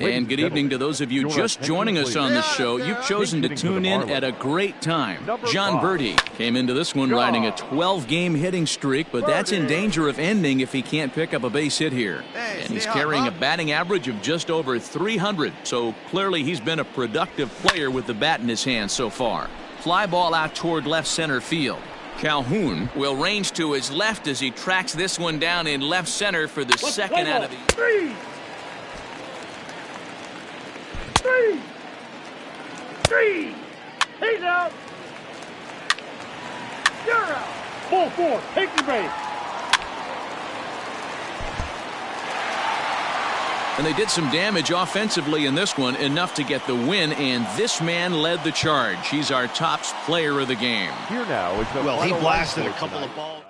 And good evening to those of you just joining us on the show. You've chosen to tune in at a great time. John Birdie came into this one riding a 12-game hitting streak, but that's in danger of ending if he can't pick up a base hit here. And he's carrying a batting average of just over 300, so clearly he's been a productive player with the bat in his hand so far. Fly ball out toward left center field. Calhoun will range to his left as he tracks this one down in left center for the second out of the... Three. He's out. You're out. Ball four. Take the base. And they did some damage offensively in this one, enough to get the win, and this man led the charge. He's our top player of the game. Here now is the he blasted a couple of balls.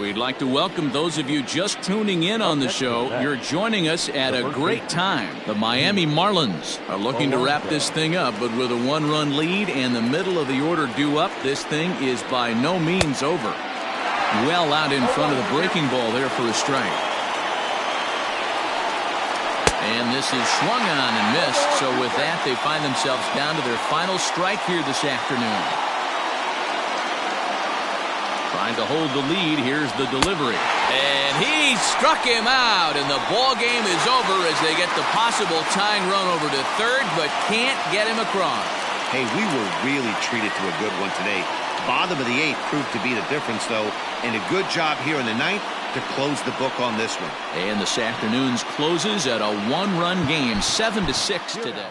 We'd like to welcome those of you just tuning in on the show. You're joining us at a great time. The Miami Marlins are looking to wrap this thing up, but with a one-run lead and the middle of the order due up, this thing is by no means over. Well out in front of the breaking ball there for a strike. And this is swung on and missed, so with that they find themselves down to their final strike here this afternoon. Trying to hold the lead. Here's the delivery. And he struck him out, and the ball game is over as they get the possible tying run over to third, but can't get him across. Hey, we were really treated to a good one today. Bottom of the eighth proved to be the difference, though, and a good job here in the ninth to close the book on this one. And this afternoon's closes at a one-run game, 7-6 today.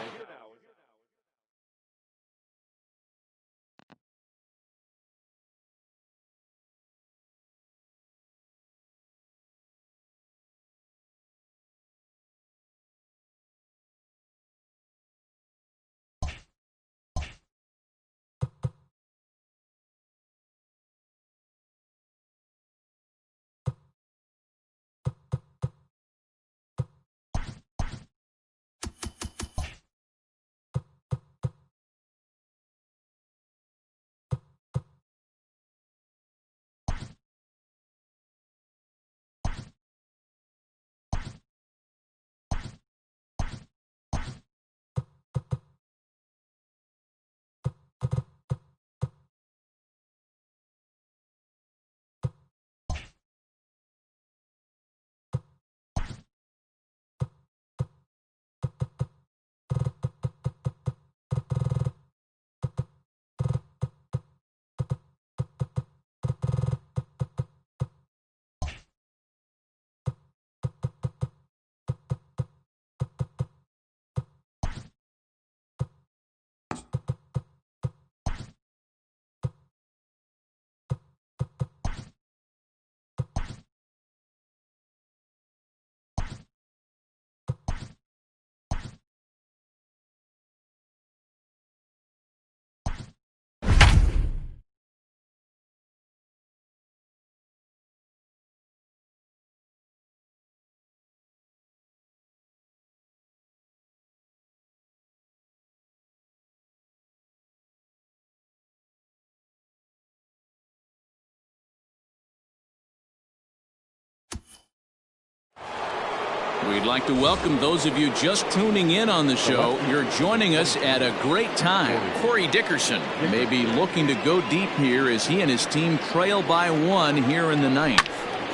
We'd like to welcome those of you just tuning in on the show. You're joining us at a great time. Corey Dickerson may be looking to go deep here as he and his team trail by one here in the ninth.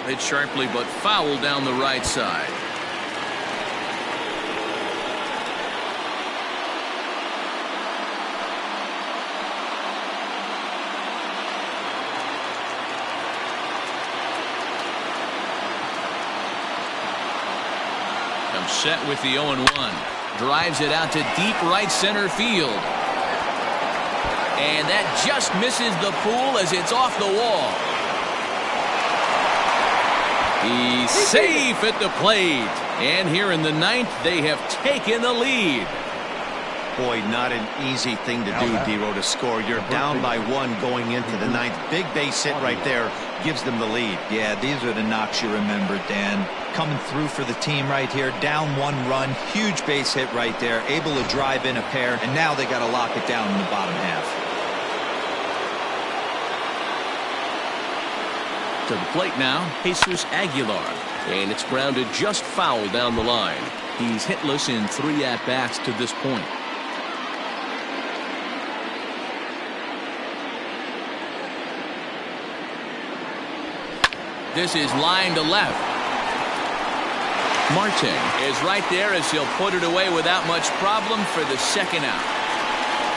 Hit sharply but foul down the right side. I'm set with the 0-1. Drives it out to deep right center field. And that just misses the pool as it's off the wall. He's safe at the plate. And here in the ninth, they have taken the lead. Boy, not an easy thing to do, Dero, to score. You're down by 1 going into the ninth. Big base hit right there gives them the lead. Yeah, these are the knocks you remember, Dan. Coming through for the team right here. Down 1 run. Huge base hit right there. Able to drive in a pair. And now they got to lock it down in the bottom half. To the plate now, Jesus Aguilar. And it's grounded just foul down the line. He's hitless in 3 at-bats to this point. This is line to left. Marte is right there as he'll put it away without much problem for the second out.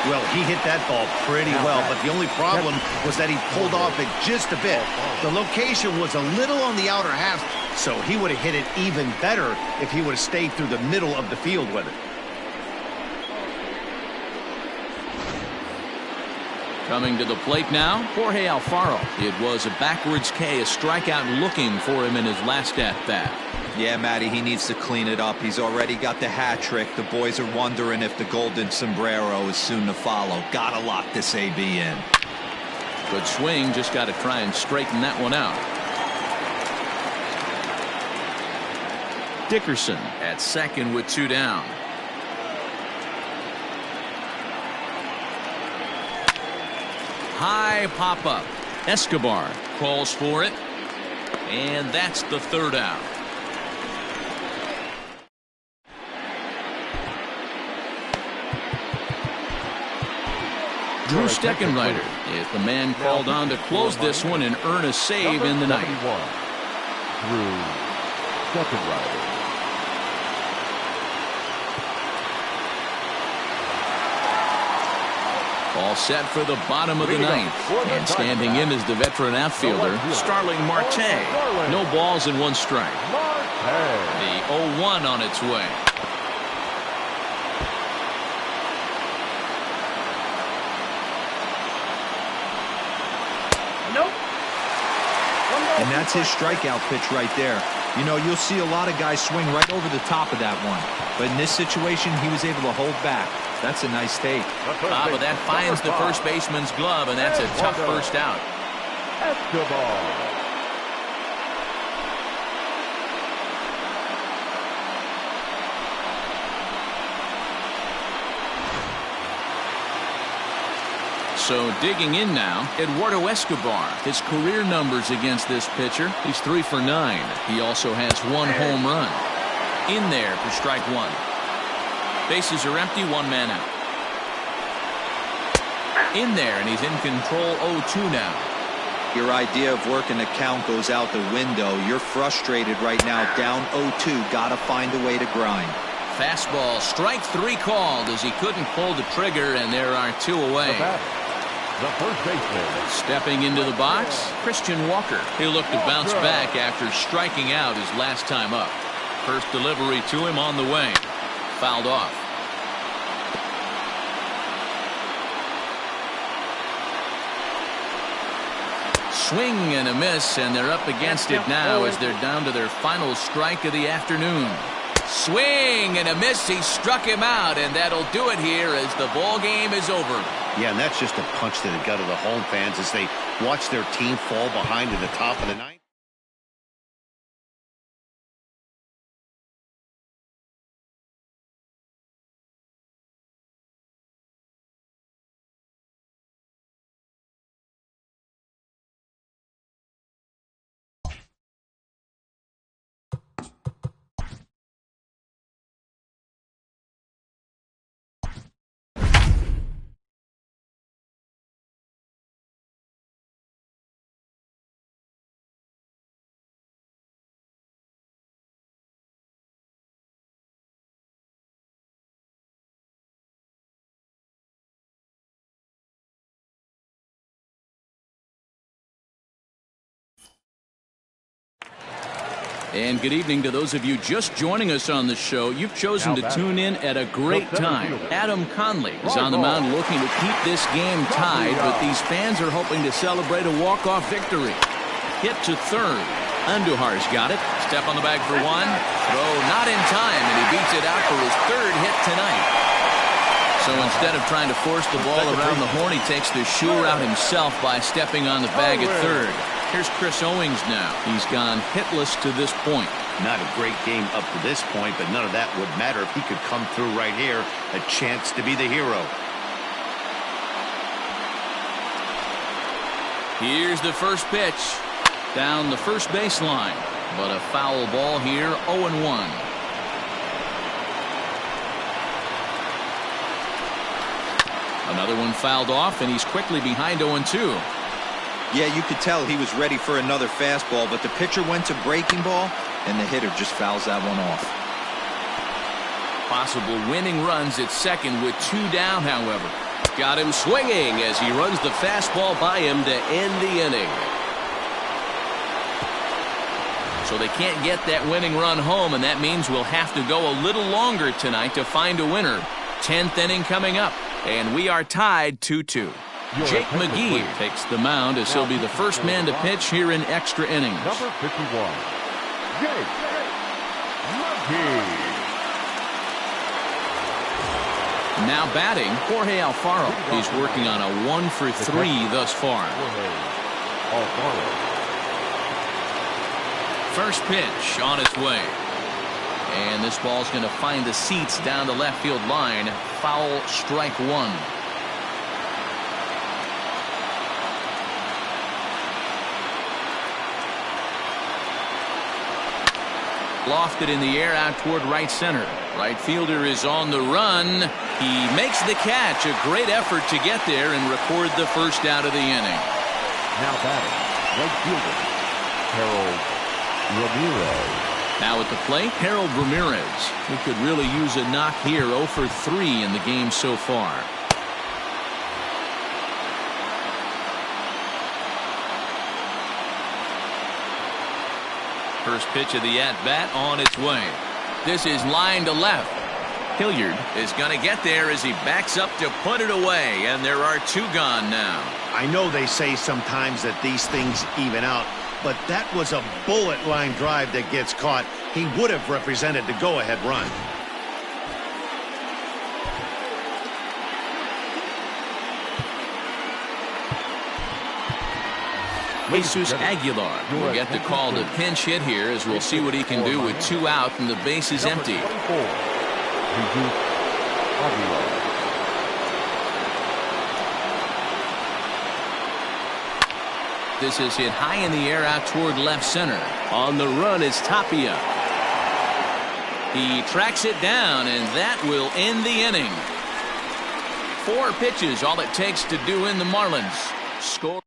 Well, he hit that ball pretty well, but the only problem was that he pulled off it just a bit. The location was a little on the outer half, so he would have hit it even better if he would have stayed through the middle of the field with it. Coming to the plate now, Jorge Alfaro. It was a backwards K, a strikeout looking for him in his last at-bat. Yeah, Matty, he needs to clean it up. He's already got the hat trick. The boys are wondering if the golden sombrero is soon to follow. Gotta lock this AB in. Good swing, just got to try and straighten that one out. Dickerson at second with 2 down. High pop-up. Escobar calls for it. And that's the 3rd out. Drew Steckenrider is the man called on to close this one and earn a save in the ninth. Drew Steckenrider. All set for the bottom of the ninth. And standing in is the veteran outfielder, Starling Marte. No balls and 1 strike. The 0-1 on its way. And that's his strikeout pitch right there. You know, you'll see a lot of guys swing right over the top of that one. But in this situation, he was able to hold back. That's a nice take. But that finds the first baseman's glove, and that's a tough first out. Escobar. So digging in now, Eduardo Escobar. His career numbers against this pitcher, he's 3 for 9. He also has 1 home run. In there for strike 1. Bases are empty, 1 man out. In there, and he's in control 0-2 now. Your idea of working the count goes out the window. You're frustrated right now, down 0-2. Gotta find a way to grind. Fastball, strike 3 called as he couldn't pull the trigger, and there are 2 away. The first baseman. Stepping into the box, Christian Walker. He'll look to bounce back after striking out his last time up. First delivery to him on the way. Fouled off. Swing and a miss, and they're up against it now as they're down to their final strike of the afternoon. Swing and a miss. He struck him out, and that'll do it here as the ball game is over. Yeah, and that's just a punch to the gut of the home fans as they watch their team fall behind in the top of the ninth. And good evening to those of you just joining us on the show. You've chosen to tune in at a great time. Adam Conley is on the mound looking to keep this game tied, but these fans are hoping to celebrate a walk-off victory. Hit to third. Andujar's got it. Step on the bag for one. Throw not in time, and he beats it out for his third hit tonight. So instead of trying to force the ball around the horn, he takes the shoe route himself by stepping on the bag at third. Here's Chris Owings now. He's gone hitless to this point. Not a great game up to this point, but none of that would matter if he could come through right here. A chance to be the hero. Here's the first pitch. Down the first baseline. But a foul ball here, 0-1. Another one fouled off, and he's quickly behind 0-2. Yeah, you could tell he was ready for another fastball, but the pitcher went to breaking ball, and the hitter just fouls that one off. Possible winning runs at second with 2 down, however. Got him swinging as he runs the fastball by him to end the inning. So they can't get that winning run home, and that means we'll have to go a little longer tonight to find a winner. 10th inning coming up, and we are tied 2-2. Jake McGee takes the mound as he'll be the first man to pitch here in extra innings. Number 51, Jake McGee. Now batting, Jorge Alfaro. He's working on a 1-for-3 thus far. First pitch on its way. And this ball's going to find the seats down the left field line. Foul, strike one. Lofted in the air out toward right center. Right fielder is on the run. He makes the catch. A great effort to get there and record the first out of the inning. Now batting, right fielder, Harold Ramirez. Now at the plate, Harold Ramirez. He could really use a knock here. 0-for-3 in the game so far. First pitch of the at-bat on its way. This is line to left. Hilliard is going to get there as he backs up to put it away, and there are 2 gone now. I know they say sometimes that these things even out, but that was a bullet line drive that gets caught. He would have represented the go-ahead run. Jesus Aguilar will get the call to pinch hit here as we'll see what he can do with 2 out and the base is empty. This is hit high in the air out toward left center. On the run is Tapia. He tracks it down, and that will end the inning. 4 pitches, all it takes to do in the Marlins. Score.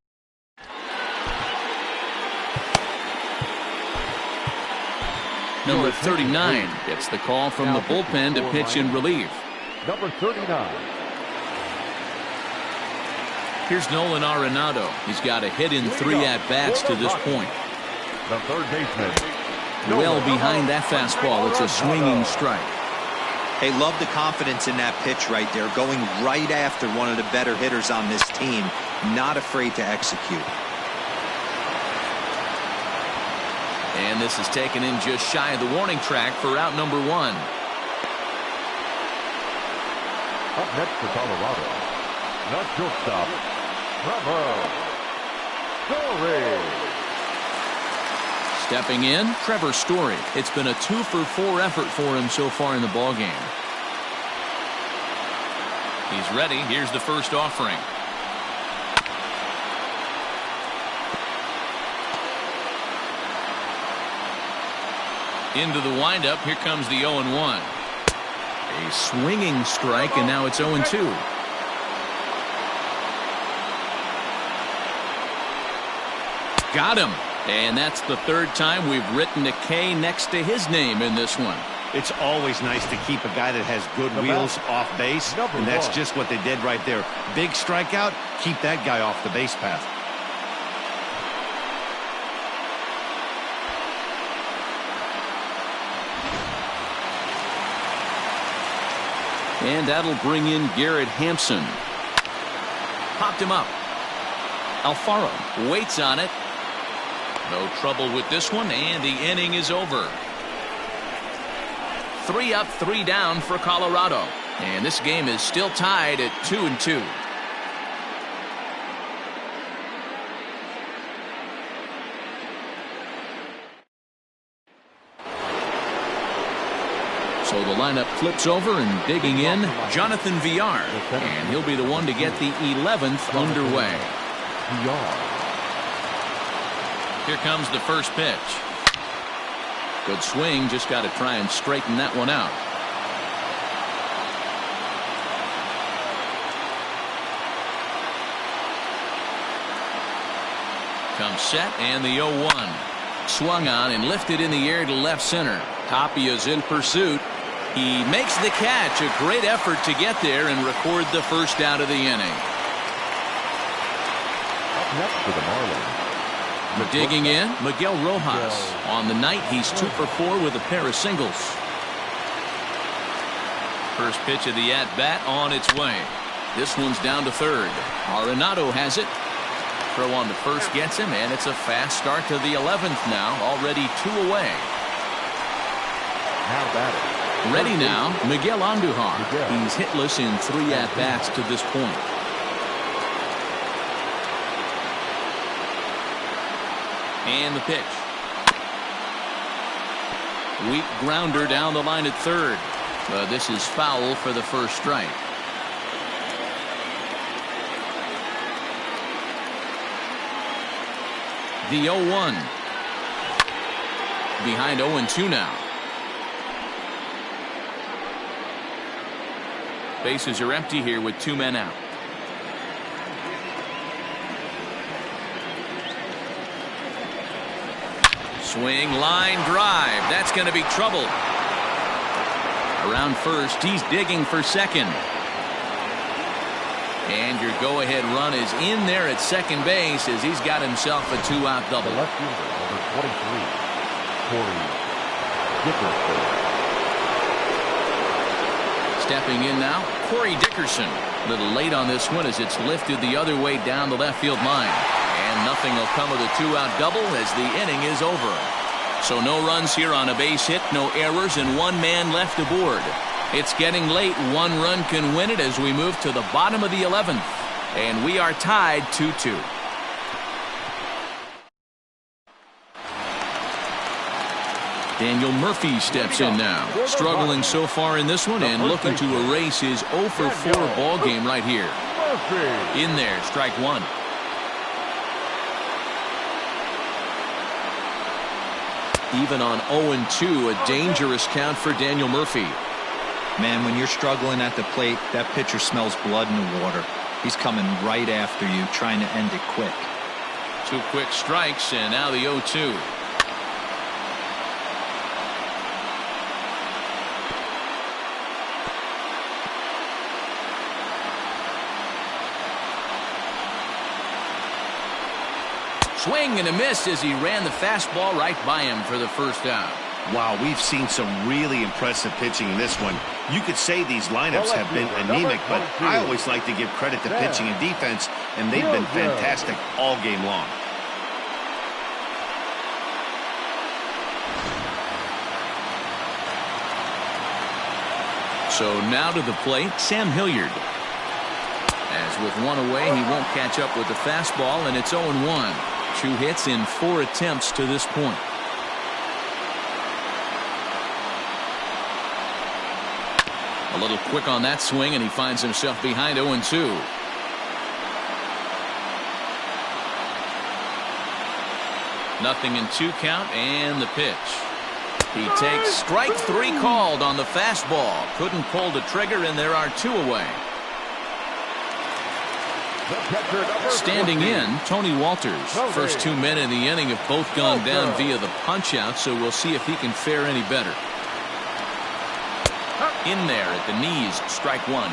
Number 39 gets the call from the bullpen to pitch in relief. Number 39. Here's Nolan Arenado. He's got a hit in 3 at-bats to this point. The third baseman. Well behind that fastball. It's a swinging strike. Hey, love the confidence in that pitch right there. Going right after one of the better hitters on this team. Not afraid to execute. And this is taken in just shy of the warning track for out number 1. Up next for Colorado, not shortstop, Trevor Story. Stepping in, Trevor Story. It's been a 2-for-4 effort for him so far in the ballgame. He's ready. Here's the first offering. Into the windup. Here comes the 0-1. A swinging strike, and now it's 0-2. Got him. And that's the 3rd time we've written a K next to his name in this one. It's always nice to keep a guy that has good wheels off base, and that's just what they did right there. Big strikeout, keep that guy off the base path. And that'll bring in Garrett Hampson. Popped him up. Alfaro waits on it. No trouble with this one, and the inning is over. 3 up, 3 down for Colorado. And this game is still tied at 2-2. So the lineup flips over, and digging in, Jonathan Villar. And he'll be the one to get the 11th underway. Here comes the first pitch. Good swing, just got to try and straighten that one out. Comes set, and the 0-1. Swung on and lifted in the air to left center. Tapia's in pursuit. He makes the catch. A great effort to get there and record the first out of the inning. Up next for the Marlins. Digging in, Miguel Rojas. On the night, he's 2 for 4 with a pair of singles. First pitch of the at-bat on its way. This one's down to third. Arenado has it. Throw on to first gets him, and it's a fast start to the 11th now. Already 2 away. Now batting. Ready now, Miguel Andujar. He's hitless in 3 at-bats to this point. And the pitch. Weak grounder down the line at third. But this is foul for the first strike. The 0-1. Behind 0-2 now. Bases are empty here with 2 men out. Swing, line, drive. That's going to be trouble. Around first, he's digging for second. And your go-ahead run is in there at second base as he's got himself a 2-out double. The left fielder, number 23, Corey Dickerson. Stepping in now, Corey Dickerson. A little late on this one as it's lifted the other way down the left field line. And nothing will come of the 2-out double as the inning is over. So no runs here on a base hit, no errors, and 1 man left aboard. It's getting late. 1 run can win it as we move to the bottom of the 11th. And we are tied 2-2. Daniel Murphy steps in now. Struggling so far in this one and looking to erase his 0 for 4 ball game right here. In there, strike 1. Even on 0-2, a dangerous count for Daniel Murphy. Man, when you're struggling at the plate, that pitcher smells blood in the water. He's coming right after you, trying to end it quick. 2 quick strikes, and now the 0-2. Swing and a miss as he ran the fastball right by him for the first out. Wow, we've seen some really impressive pitching in this one. You could say these lineups have been anemic, but I always like to give credit to pitching and defense, and they've been fantastic all game long. So now to the plate, Sam Hilliard. As with 1 away, he won't catch up with the fastball, and it's 0-1. 2 hits in 4 attempts to this point. A little quick on that swing, and he finds himself behind 0-2. Nothing in 2 count, and the pitch. He takes strike 3 called on the fastball. Couldn't pull the trigger, and there are 2 away. Standing in, Tony Walters. First 2 men in the inning have both gone down via the punch-out, so we'll see if he can fare any better. In there at the knees, strike 1.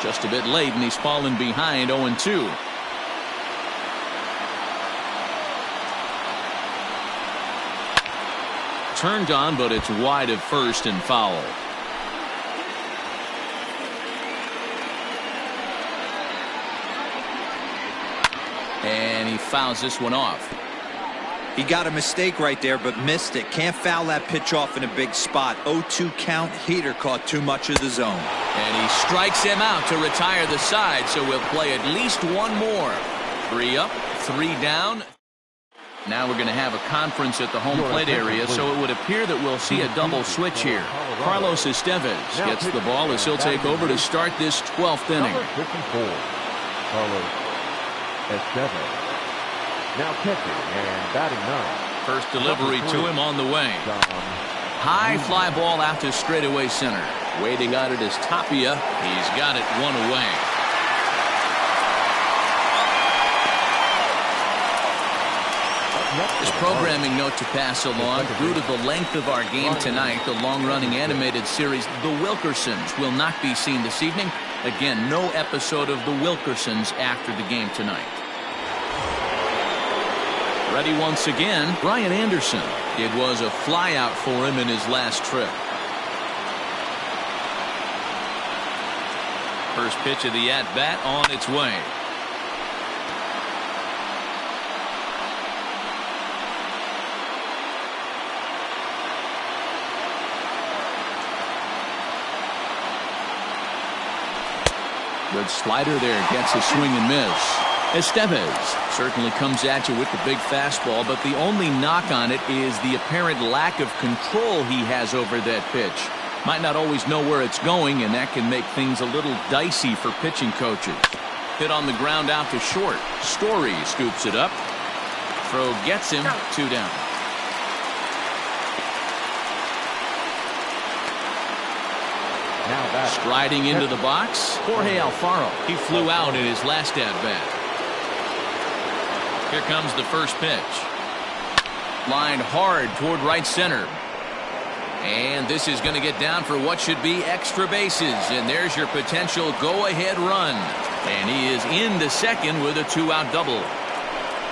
Just a bit late, and he's fallen behind 0-2. turned on, but it's wide at first and foul. And he fouls this one off. He got a mistake right there, but missed it. Can't foul that pitch off in a big spot. 0-2 count. Heater caught too much of the zone. And he strikes him out to retire the side, so we'll play at least one more. 3 up, 3 down. Now we're going to have a conference at the home plate area, so it would appear that we'll see a double switch here. Carlos Estevez gets the ball as he'll take over to start this 12th inning. Number 54, Carlos Estevez. Now catching and batting 9. First delivery to him on the way. High fly ball out to straightaway center. Waiting on it is Tapia. He's got it one away. This programming note to pass along. Due to the length of our game tonight, the long-running animated series The Wilkersons will not be seen this evening. Again, no episode of The Wilkersons after the game tonight. Ready once again, Brian Anderson. It was a flyout for him in his last trip. First pitch of the at-bat on its way. Good slider there, gets a swing and miss. Estevez certainly comes at you with the big fastball, but the only knock on it is the apparent lack of control he has over that pitch. Might not always know where it's going, and that can make things a little dicey for pitching coaches. Hit on the ground out to short. Story scoops it up. Throw gets him, 2 down. Striding into the box, Jorge Alfaro. He flew out in his last at-bat. Here comes the first pitch. Lined hard toward right center. And this is going to get down for what should be extra bases. And there's your potential go-ahead run. And he is into second with a 2-out double.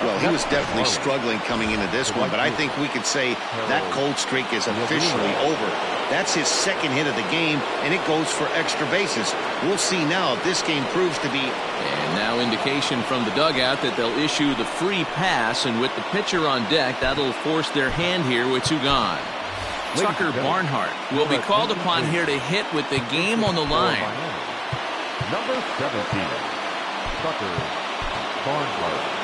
Well, he was definitely struggling coming into this one, but I think we could say that cold streak is officially over. That's his second hit of the game, and it goes for extra bases. We'll see now if this game proves to be. And now indication from the dugout that they'll issue the free pass, and with the pitcher on deck, that'll force their hand here with 2 gone. Tucker Barnhart will be called upon here to hit with the game on the line. Number 17, Tucker Barnhart.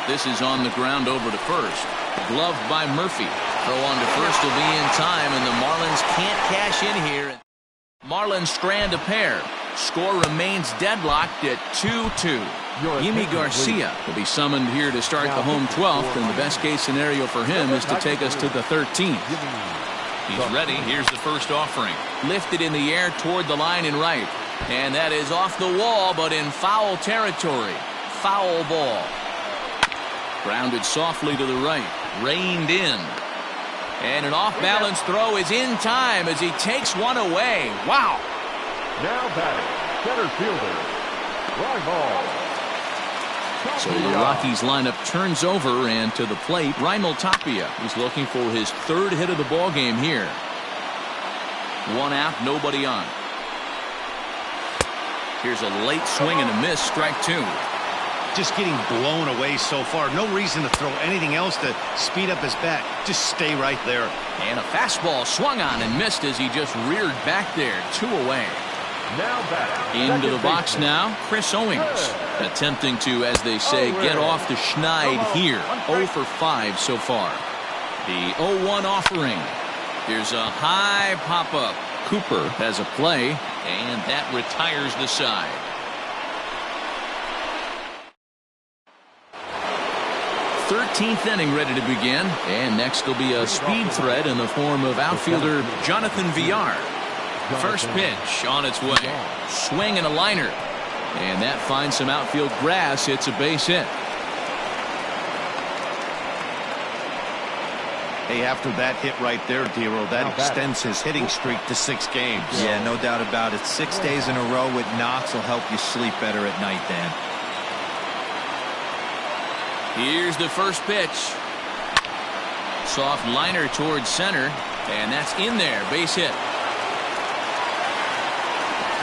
This is on the ground over to first. Gloved by Murphy. Throw on to first will be in time, and the Marlins can't cash in here. Marlins strand a pair. Score remains deadlocked at 2-2. Yimi Garcia will be summoned here to start the home 12th, and the best case scenario for him is to take us to the 13th. He's ready. Here's the first offering. Lifted in the air toward the line and right. And that is off the wall, but in foul territory. Foul ball. Grounded softly to the right. Reined in. And an off-balance throw is in time as he takes one away. Wow. Now batting, center fielder, Raimel. So the Rockies lineup turns over, and to the plate, Raimel Tapia is looking for his 3rd hit of the ball game here. 1 out, nobody on. Here's a late swing and a miss, strike 2. Just getting blown away so far. No reason to throw anything else to speed up his bat. Just stay right there. And a fastball swung on and missed as he just reared back there. 2 away. Now back. Into the box now, Chris Owings. Attempting to, as they say, get off the schneid here. 0 for 5 so far. The 0-1 offering. Here's a high pop-up. Cooper has a play, and that retires the side. Thirteenth inning ready to begin, and next will be a speed threat in the form of outfielder Jonathan Villar. First pitch on its way. Swing and a liner, and that finds some outfield grass. It's a base hit. Hey, after that hit right there, Dero, that extends his hitting streak to 6 games. Yeah, no doubt about it. 6 days in a row with knocks will help you sleep better at night, Dan. Here's the first pitch. Soft liner towards center, and that's in there. Base hit.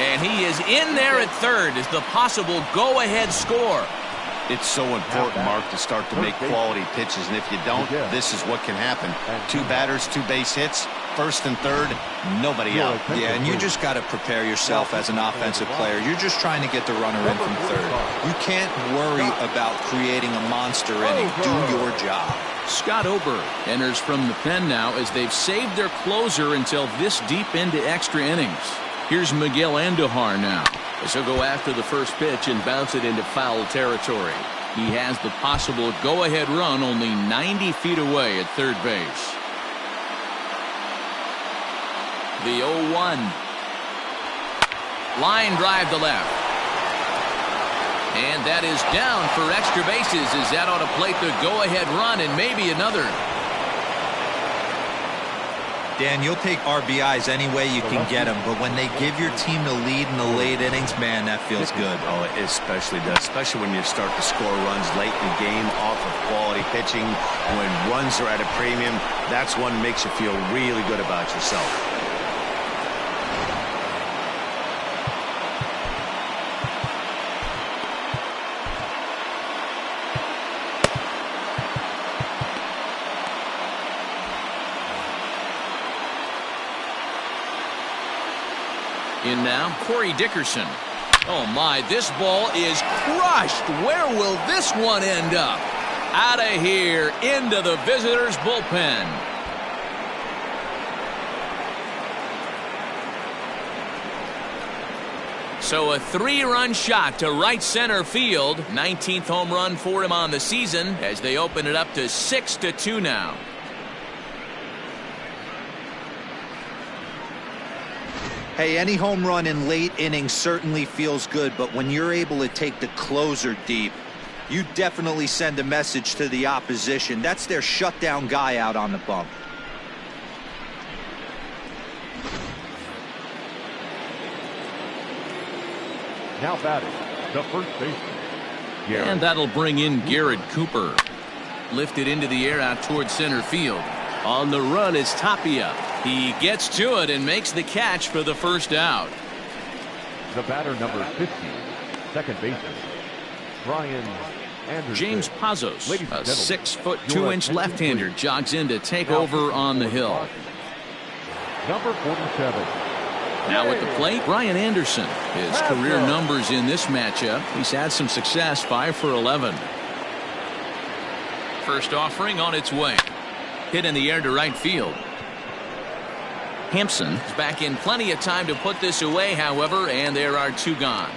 And he is in there at third as the possible go-ahead score. It's so important, Mark, to start to make quality pitches, and if you don't, this is what can happen. 2 batters, 2 base hits, first and third, nobody out. Yeah, and you just got to prepare yourself as an offensive player. You're just trying to get the runner in from third. You can't worry about creating a monster inning. Do your job. Scott Ober enters from the pen now as they've saved their closer until this deep into extra innings. Here's Miguel Andujar now, as he'll go after the first pitch and bounce it into foul territory. He has the possible go-ahead run only 90 feet away at third base. The 0-1. Line drive to left. And that is down for extra bases as that ought to plate the go-ahead run and maybe another. Dan, you'll take RBIs any way you can get them, but when they give your team the lead in the late innings, man, that feels good. Oh, it especially does, especially when you start to score runs late in the game off of quality pitching. When runs are at a premium, that's one that makes you feel really good about yourself. In now, Corey Dickerson. Oh my, this ball is crushed. Where will this one end up? Out of here, into the visitors' bullpen. So a 3-run shot to right center field. 19th home run for him on the season as they open it up to 6-2 now. Hey, any home run in late innings certainly feels good, but when you're able to take the closer deep, you definitely send a message to the opposition. That's their shutdown guy out on the bump. Now batting, the first baseman. And that'll bring in Garrett Cooper. Lifted into the air out towards center field. On the run is Tapia. He gets to it and makes the catch for the first out. The batter, number 50, second baseman, Brian Anderson. James Pazos, a 6'2" left-hander, jogs in to take over on the hill. Number 47. Now at the plate, Brian Anderson. His career numbers in this matchup. He's had some success, 5 for 11. First offering on its way. Hit in the air to right field. Hampson is back in plenty of time to put this away, however, and there are 2 gone.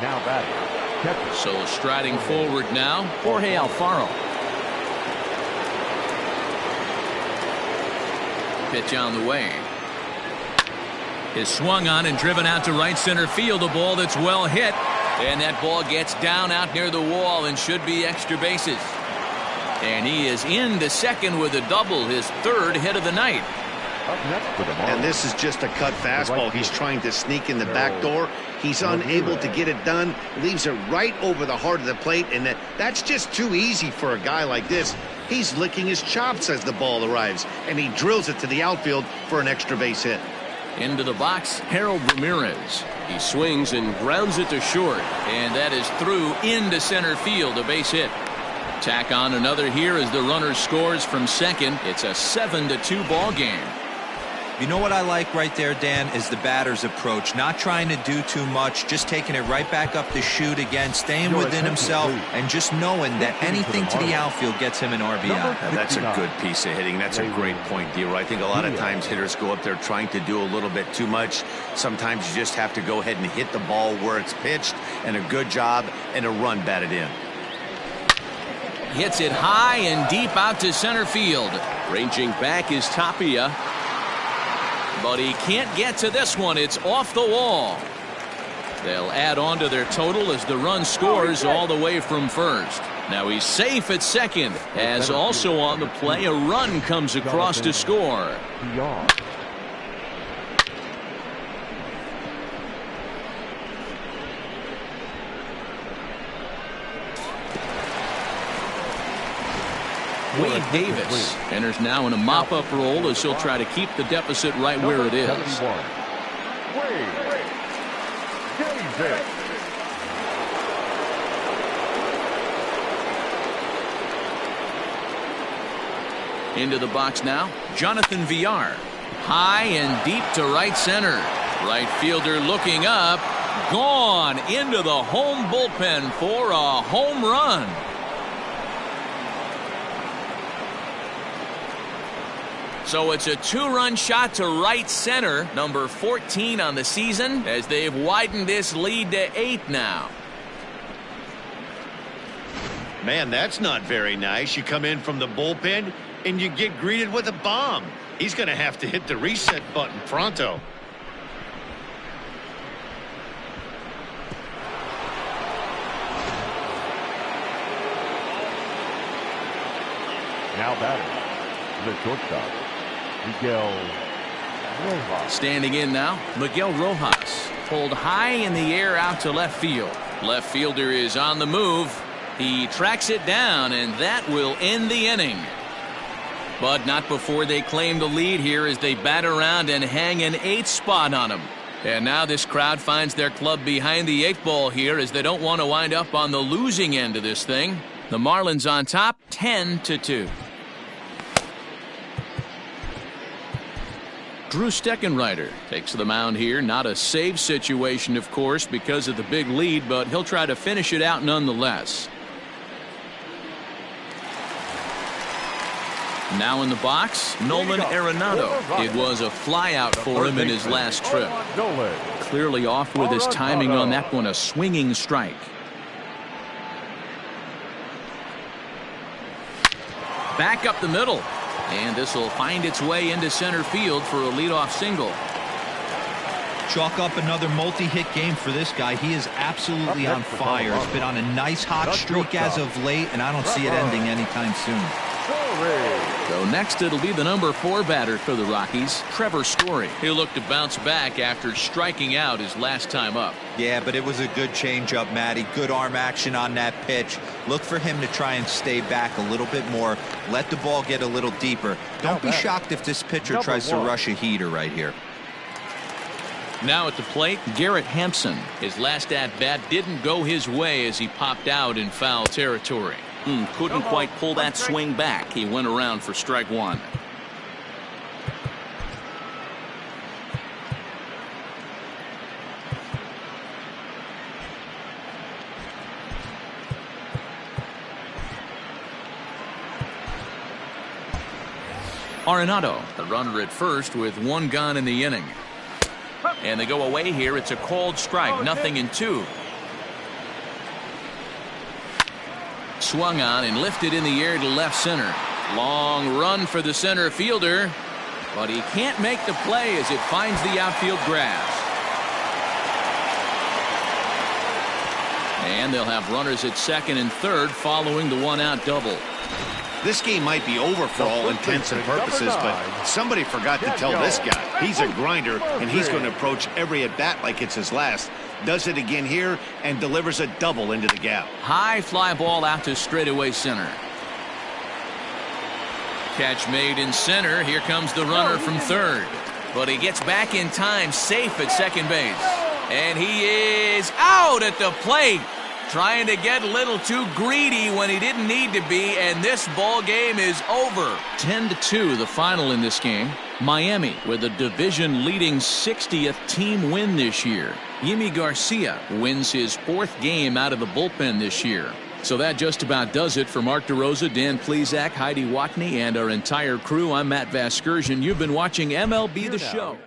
Now batting. So striding forward now, Jorge Alfaro. Pitch on the way. Is swung on and driven out to right center field. A ball that's well hit. And that ball gets down out near the wall and should be extra bases. And he is into second with a double, his 3rd hit of the night. And this is just a cut fastball. He's trying to sneak in the back door. He's unable to get it done. Leaves it right over the heart of the plate, and that's just too easy for a guy like this. He's licking his chops as the ball arrives, and he drills it to the outfield for an extra base hit. Into the box, Harold Ramirez. He swings and grounds it to short, and that is through into center field, a base hit. Tack on another here as the runner scores from second. It's a 7-2 ball game. You know what I like right there, Dan, is the batter's approach. Not trying to do too much, just taking it right back up the chute again, staying within himself, and just knowing that anything to the outfield gets him an RBI. That's a good piece of hitting. That's a great point, Dero. I think a lot of times hitters go up there trying to do a little bit too much. Sometimes you just have to go ahead and hit the ball where it's pitched, and a good job and a run batted in. Hits it high and deep out to center field. Ranging back is Tapia. But he can't get to this one. It's off the wall. They'll add on to their total as the run scores all the way from first. Now he's safe at second, as also on the play a run comes across to score. Wade Davis enters now in a mop-up role as he'll try to keep the deficit right where it is. Into the box now, Jonathan Villar. High and deep to right center. Right fielder looking up. Gone into the home bullpen for a home run. So it's a two-run shot to right center, number 14 on the season, as they've widened this lead to 8 now. Man, that's not very nice. You come in from the bullpen and you get greeted with a bomb. He's going to have to hit the reset button pronto. Now batting, the shortstop, Miguel Rojas. Standing in now, Miguel Rojas. Pulled high in the air out to left field. Left fielder is on the move. He tracks it down, and that will end the inning. But not before they claim the lead here as they bat around and hang an 8th spot on them. And now this crowd finds their club behind the 8th ball here as they don't want to wind up on the losing end of this thing. The Marlins on top, 10-2. Drew Steckenrider takes the mound here. Not a save situation, of course, because of the big lead, but he'll try to finish it out nonetheless. Now in the box, Nolan Arenado. It was a flyout for him in his last trip. Clearly off with his timing on that one, a swinging strike. Back up the middle. And this will find its way into center field for a leadoff single. Chalk up another multi-hit game for this guy. He is absolutely on fire. He's been on a nice hot streak as of late, and I don't see it ending anytime soon. So next it'll be the number 4 batter for the Rockies, Trevor Story. He'll look to bounce back after striking out his last time up. Yeah, but it was a good changeup, Matty. Good arm action on that pitch. Look for him to try and stay back a little bit more. Let the ball get a little deeper. Don't be shocked if this pitcher tries to rush a heater right here. Now at the plate, Garrett Hampson. His last at-bat didn't go his way as he popped out in foul territory. Couldn't quite pull that swing back. He went around for strike 1. Arenado, the runner at first with 1 gone in the inning. And they go away here. It's a called strike, 0-2. Swung on and lifted in the air to left center. Long run for the center fielder, but he can't make the play as it finds the outfield grass. And they'll have runners at second and third following the 1-out double. This game might be over for all intents and purposes, but somebody forgot to tell this guy. He's a grinder, and he's going to approach every at-bat like it's his last. Does it again here and delivers a double into the gap. High fly ball out to straightaway center. Catch made in center. Here comes the runner from third. But he gets back in time, safe at second base. And he is out at the plate. Trying to get a little too greedy when he didn't need to be, and this ball game is over. 10-2 the final in this game. Miami with a division-leading 60th team win this year. Yimi Garcia wins his 4th game out of the bullpen this year. So that just about does it for Mark DeRosa, Dan Plesac, Heidi Watney, and our entire crew. I'm Matt Vasgersian. You've been watching MLB The Show.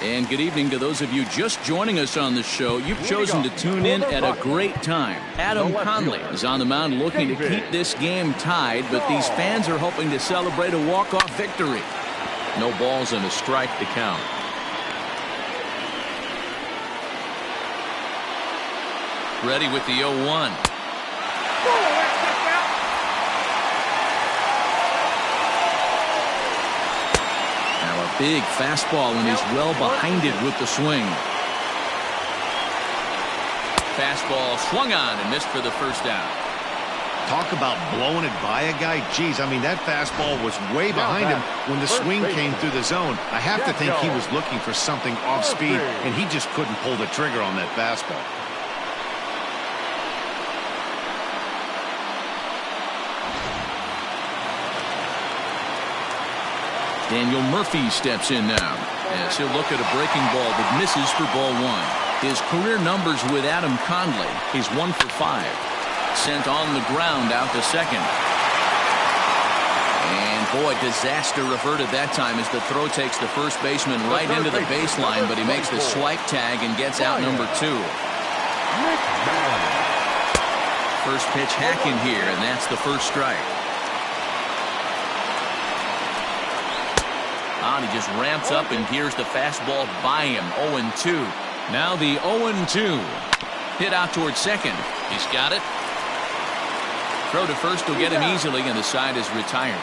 And good evening to those of you just joining us on the show. You've chosen to tune in at a great time. Adam Conley is on the mound looking to keep this game tied, but these fans are hoping to celebrate a walk-off victory. No balls and a strike to count. Ready with the 0-1. Big fastball, and he's well behind it with the swing. Fastball swung on and missed for the first out. Talk about blowing it by a guy. Geez, I mean, that fastball was way behind him when the swing came through the zone. I have to think he was looking for something off speed, and he just couldn't pull the trigger on that fastball. Daniel Murphy steps in now as he'll look at a breaking ball that misses for ball one. His career numbers with Adam Conley, he's 1 for 5. Sent on the ground out to second. And boy, disaster averted that time as the throw takes the first baseman right into the baseline, but he makes the swipe tag and gets out number 2. First pitch hacking here, and that's the first strike. He just ramps up and gears the fastball by him. 0-2. Now the 0-2. Hit out towards second. He's got it. Throw to first will get him easily, and the side is retired.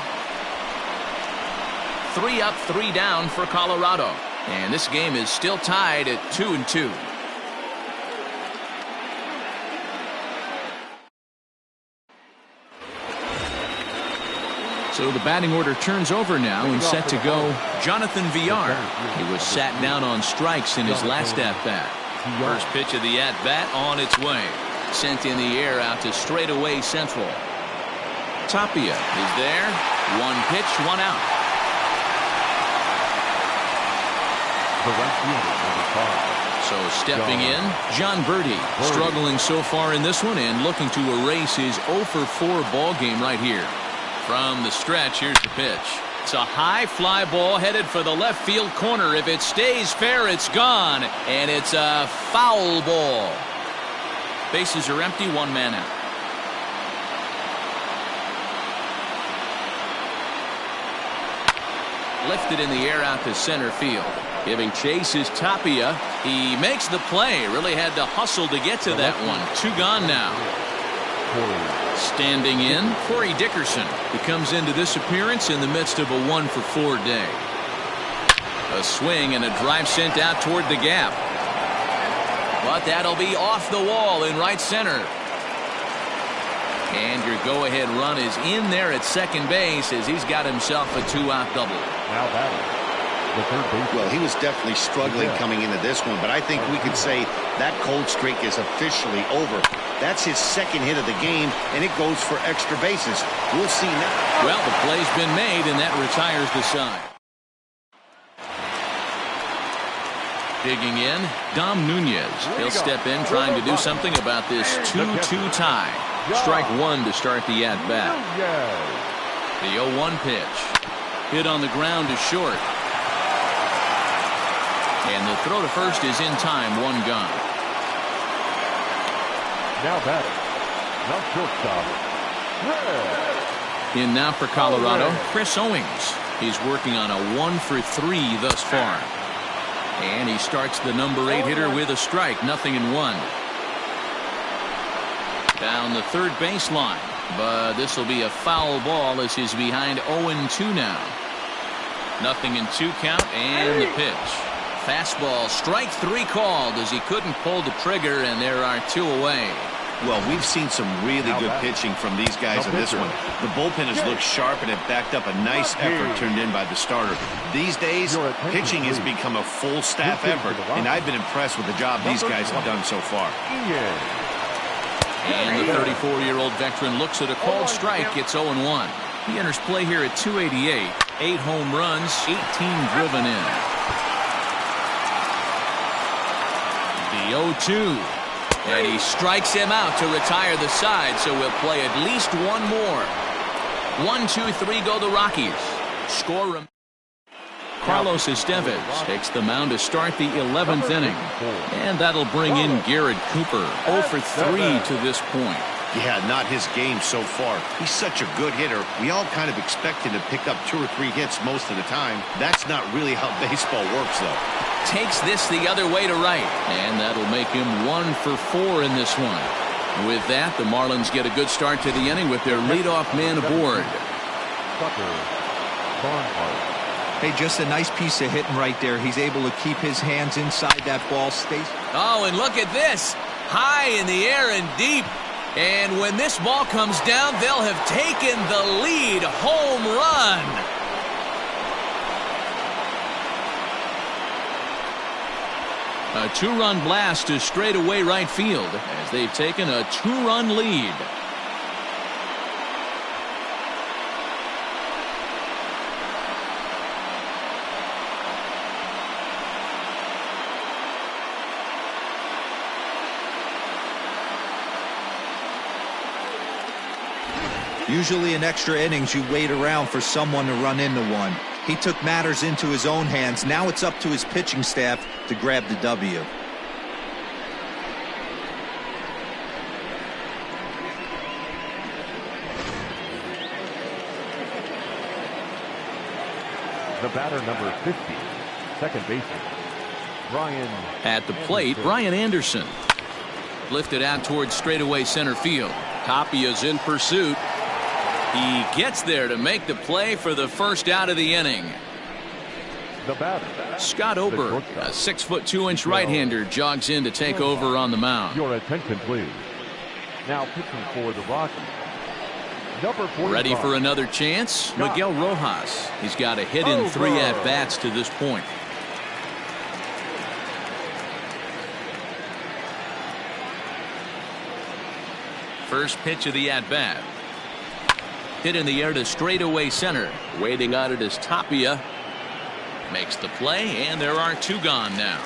3 up, 3 down for Colorado. And this game is still tied at 2-2. So the batting order turns over now and set to go. Jonathan Villar. He was sat down on strikes in his last at-bat. First pitch of the at-bat on its way. Sent in the air out to straightaway central. Tapia is there. 1 pitch, 1 out. So stepping in, John Birdie. Struggling so far in this one and looking to erase his 0 for 4 ball game right here. From the stretch, here's the pitch. It's a high fly ball headed for the left field corner. If it stays fair, it's gone. And it's a foul ball. Bases are empty, 1 man out. Lifted in the air out to center field. Giving chase is Tapia. He makes the play. Really had to hustle to get to that one. 2 gone now. Standing in, Corey Dickerson. He comes into this appearance in the midst of a 1 for 4 day. A swing and a drive sent out toward the gap. But that'll be off the wall in right center. And your go-ahead run is in there at second base as he's got himself a 2-out double. Now batting. Well, he was definitely struggling coming into this one, but I think we could say that cold streak is officially over. That's his second hit of the game, and it goes for extra bases. We'll see now. Well, the play's been made, and that retires the side. Digging in, Dom Nunez. He'll step in trying to do something about this 2-2 tie. Strike 1 to start the at-bat. The 0-1 pitch. Hit on the ground to short. And the throw to first is in time, 1 gone. Now batting. Now shortstop. In now for Colorado, Chris Owings. He's working on a 1 for 3 thus far. And he starts the number 8 hitter with a strike, 0-1. Down the third baseline. But this will be a foul ball as he's behind 0-2 now. 0-2 count and the pitch. Fastball, strike 3 called as he couldn't pull the trigger, and there are 2 away. Well, we've seen some really good pitching from these guys in this one. The bullpen has looked sharp and it backed up a nice effort turned in by the starter. These days, pitching has become a full staff effort, and I've been impressed with the job these guys have done so far. And the 34-year-old veteran looks at a called strike. It's 0-1. He enters play here at 288. 8 home runs, 18 driven in. The 0-2. And he strikes him out to retire the side, so we'll play at least 1 more. 1, 2, 3 go the Rockies. Score. Carlos Estevez takes the mound to start the 11th inning. And that'll bring in Garrett Cooper. 0 for 3 to this point. Yeah, not his game so far. He's such a good hitter. We all kind of expect him to pick up 2 or 3 hits most of the time. That's not really how baseball works, though. Takes this the other way to right. And that'll make him 1 for 4 in this one. With that, the Marlins get a good start to the inning with their leadoff man aboard. Hey, just a nice piece of hitting right there. He's able to keep his hands inside that ball. Oh, and look at this. High in the air and deep. And when this ball comes down, they'll have taken the lead. Home run. A 2-run blast to straightaway right field as they've taken a 2-run lead. Usually in extra innings, you wait around for someone to run into one. He took matters into his own hands. Now it's up to his pitching staff to grab the W. The batter, number 50, second baseman, Brian. At the plate, Brian Anderson. Lifted out towards straightaway center field. Tapia's in pursuit. He gets there to make the play for the first out of the inning. The batter, Scott Ober, a 6'2" right-hander, jogs in to take over on the mound. Your attention, please. Now pitching for the Rockies, number 45. Ready for another chance? Miguel Rojas. He's got a hit in 3 at-bats to this point. First pitch of the at-bat. Hit in the air to straightaway center. Waiting on it is Tapia. Makes the play, and there are 2 gone now.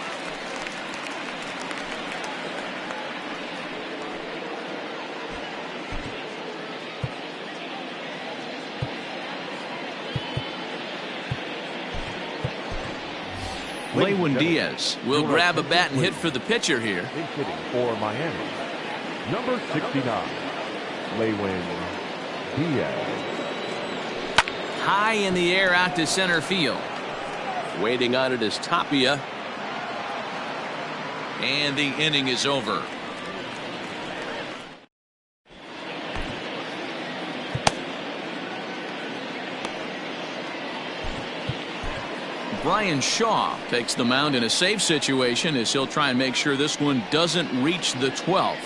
Lewin Diaz will grab a bat and hit for the pitcher here. He's hitting for Miami, number 69, Lewin Diaz. High in the air out to center field. Waiting on it is Tapia. And the inning is over. Brian Shaw takes the mound in a safe situation as he'll try and make sure this one doesn't reach the 12th.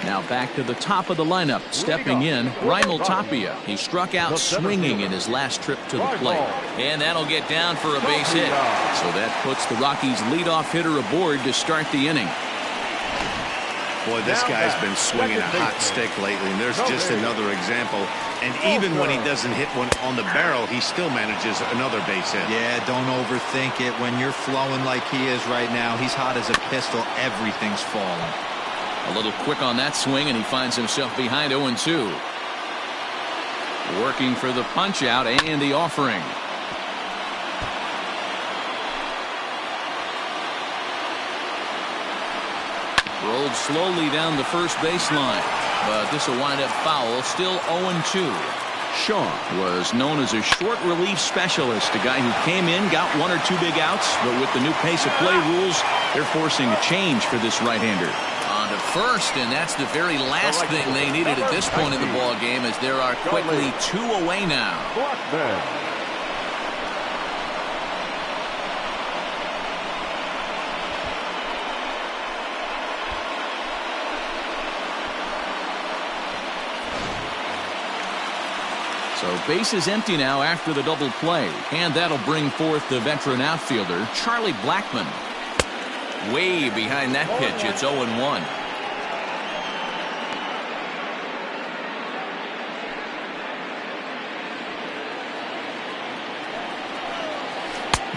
Now back to the top of the lineup. Stepping in, Raimel Tapia. He struck out swinging in his last trip to the plate. And that'll get down for a base hit. So that puts the Rockies' leadoff hitter aboard to start the inning. Boy, this guy's been swinging a hot stick lately, and there's just another example. And even when he doesn't hit one on the barrel, he still manages another base hit. Yeah, don't overthink it. When you're flowing like he is right now, he's hot as a pistol. Everything's falling. A little quick on that swing, and he finds himself behind 0-2. Working for the punch out and the offering. Rolled slowly down the first baseline, but this will wind up foul. Still 0-2. Shaw was known as a short relief specialist, a guy who came in, got 1 or 2 big outs, but with the new pace of play rules, they're forcing a change for this right-hander. On to first, and that's the very last thing they needed at this point in the ball game, as there are quickly 2 away now. So base is empty now after the double play, and that'll bring forth the veteran outfielder Charlie Blackmon. Way behind that pitch. It's 0-1.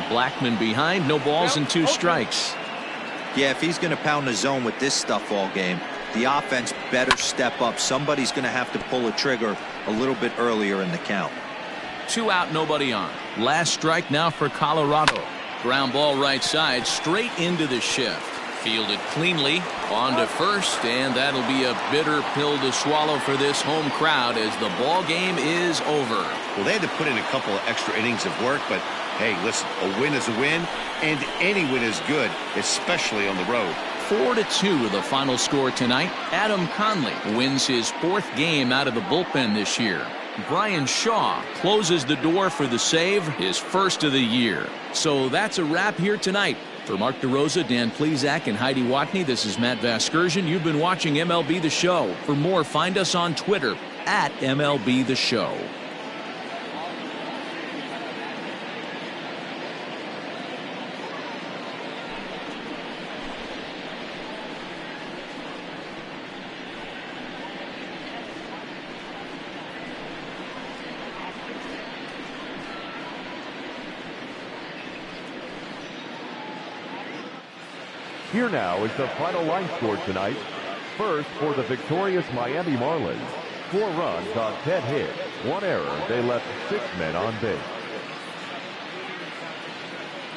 Blackmon behind, no balls and 2 strikes. Yeah, if he's going to pound the zone with this stuff all game, the offense better step up. Somebody's going to have to pull a trigger a little bit earlier in the count. 2 out, nobody on. Last strike now for Colorado. Ground ball right side, straight into the shift. Fielded cleanly, on to first, and that'll be a bitter pill to swallow for this home crowd as the ball game is over. Well, they had to put in a couple of extra innings of work, but hey, listen, a win is a win, and any win is good, especially on the road. 4-2 the final score tonight. Adam Conley wins his 4th game out of the bullpen this year. Brian Shaw closes the door for the save, his 1st of the year. So that's a wrap here tonight. For Mark DeRosa, Dan Plesac, and Heidi Watney, this is Matt Vasgersian. You've been watching MLB The Show. For more, find us on Twitter at MLB The Show. Here now is the final line score tonight. First, for the victorious Miami Marlins, 4 runs on 10 hits, 1 error. They left 6 men on base.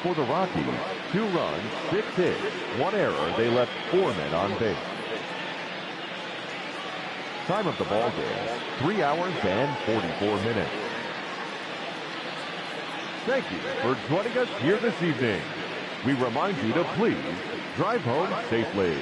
For the Rockies, 2 runs, 6 hits, 1 error. They left 4 men on base. Time of the ball game, 3 hours and 44 minutes. Thank you for joining us here this evening. We remind you to please drive home safely.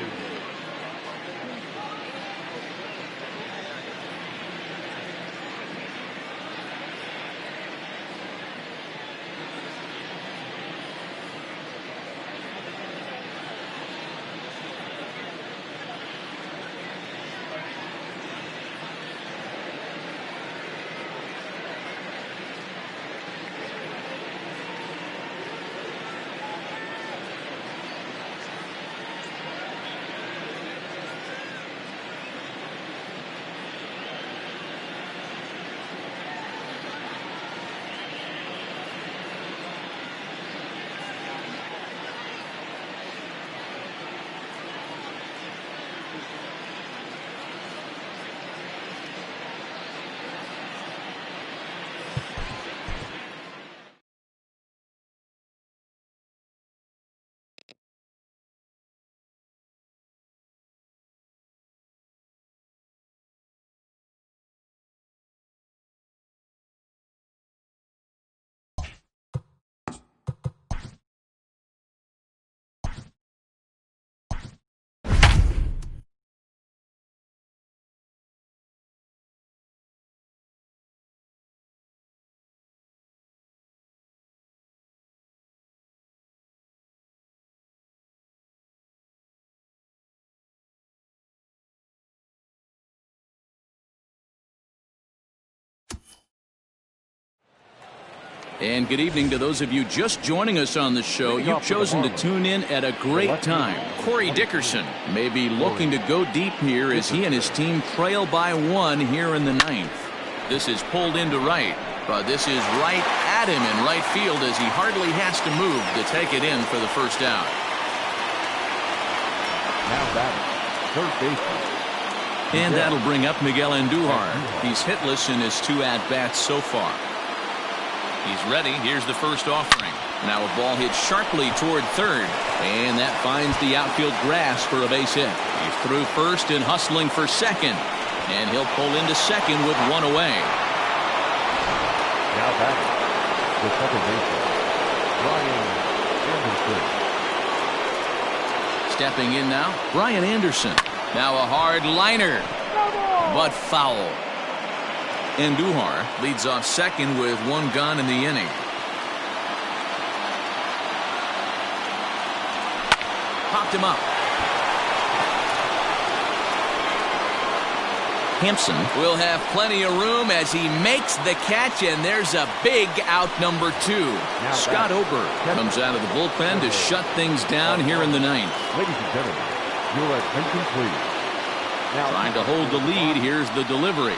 And good evening to those of you just joining us on the show. You've chosen to tune in at a great time. Corey Dickerson may be looking to go deep here as he and his team trail by 1 here in the 9th. This is pulled into right, but this is right at him in right field as he hardly has to move to take it in for the first out. Now batting, third baseman. And that'll bring up Miguel Andujar. He's hitless in his 2 at-bats so far. He's ready. Here's the first offering. Now a ball hit sharply toward third, and that finds the outfield grass for a base hit. He's through first and hustling for second, and he'll pull into second with 1 away. Now batting, the second baseman, Brian Anderson. Stepping in now, Brian Anderson. Now a hard liner, but foul. Andujar leads off second with 1 gone in the inning. Popped him up. Hampson will have plenty of room as he makes the catch, and there's a big out number 2. Scott Ober comes out of the bullpen to shut things down here in the 9th. Ladies and gentlemen, your attention please. Now, trying to hold the lead. Here's the delivery.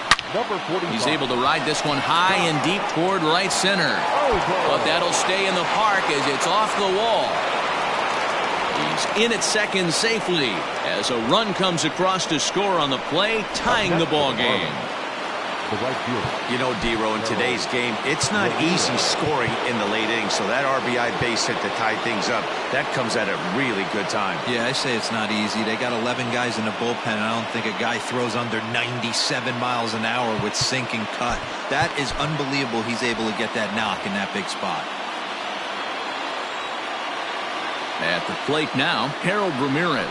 He's able to ride this one high and deep toward right center. But that'll stay in the park as it's off the wall. He's in at second safely as a run comes across to score on the play, tying the ball game. the right fielder. You know, D-Row, in today's game, it's not easy scoring in the late innings, so that RBI base hit to tie things up, that comes at a really good time. Yeah, I say it's not easy. They got 11 guys in the bullpen, and I don't think a guy throws under 97 miles an hour with sinking cut. That is unbelievable he's able to get that knock in that big spot. At the plate now, Harold Ramirez,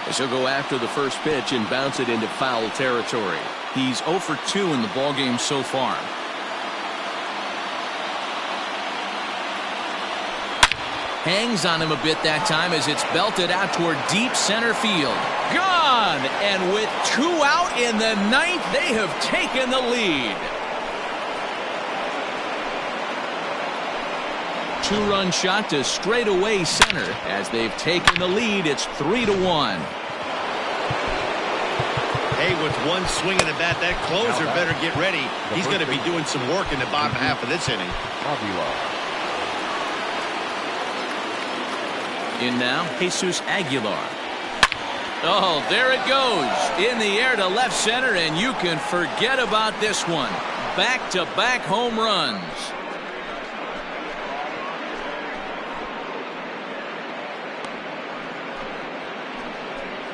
as he'll go after the first pitch and bounce it into foul territory. He's 0 for 2 in the ballgame so far. Hangs on him a bit that time as it's belted out toward deep center field. Gone! And with 2 out in the 9th, they have taken the lead. 2-run shot to straightaway center. As they've taken the lead, it's 3-1. Hey, with one swing of the bat, that closer better get ready. He's going to be doing some work in the bottom half of this inning. In now, Jesus Aguilar. Oh, there it goes. In the air to left center, and you can forget about this one. Back-to-back home runs.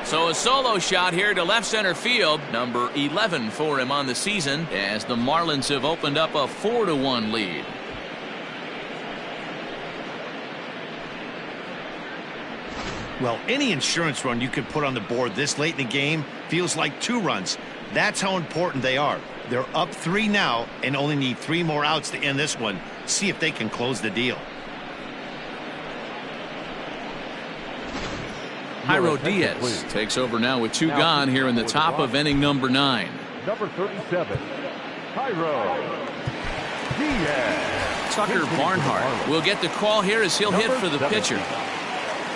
So a solo shot here to left center field. Number 11 for him on the season, as the Marlins have opened up a 4-1 lead. Well, any insurance run you could put on the board this late in the game feels like 2 runs. That's how important they are. They're up 3 now and only need 3 more outs to end this one. See if they can close the deal. Jairo Diaz takes over now with 2 gone here in the top of inning number 9. Number 37, Jairo Diaz. Tucker Barnhart will get the call here as he'll hit for the pitcher.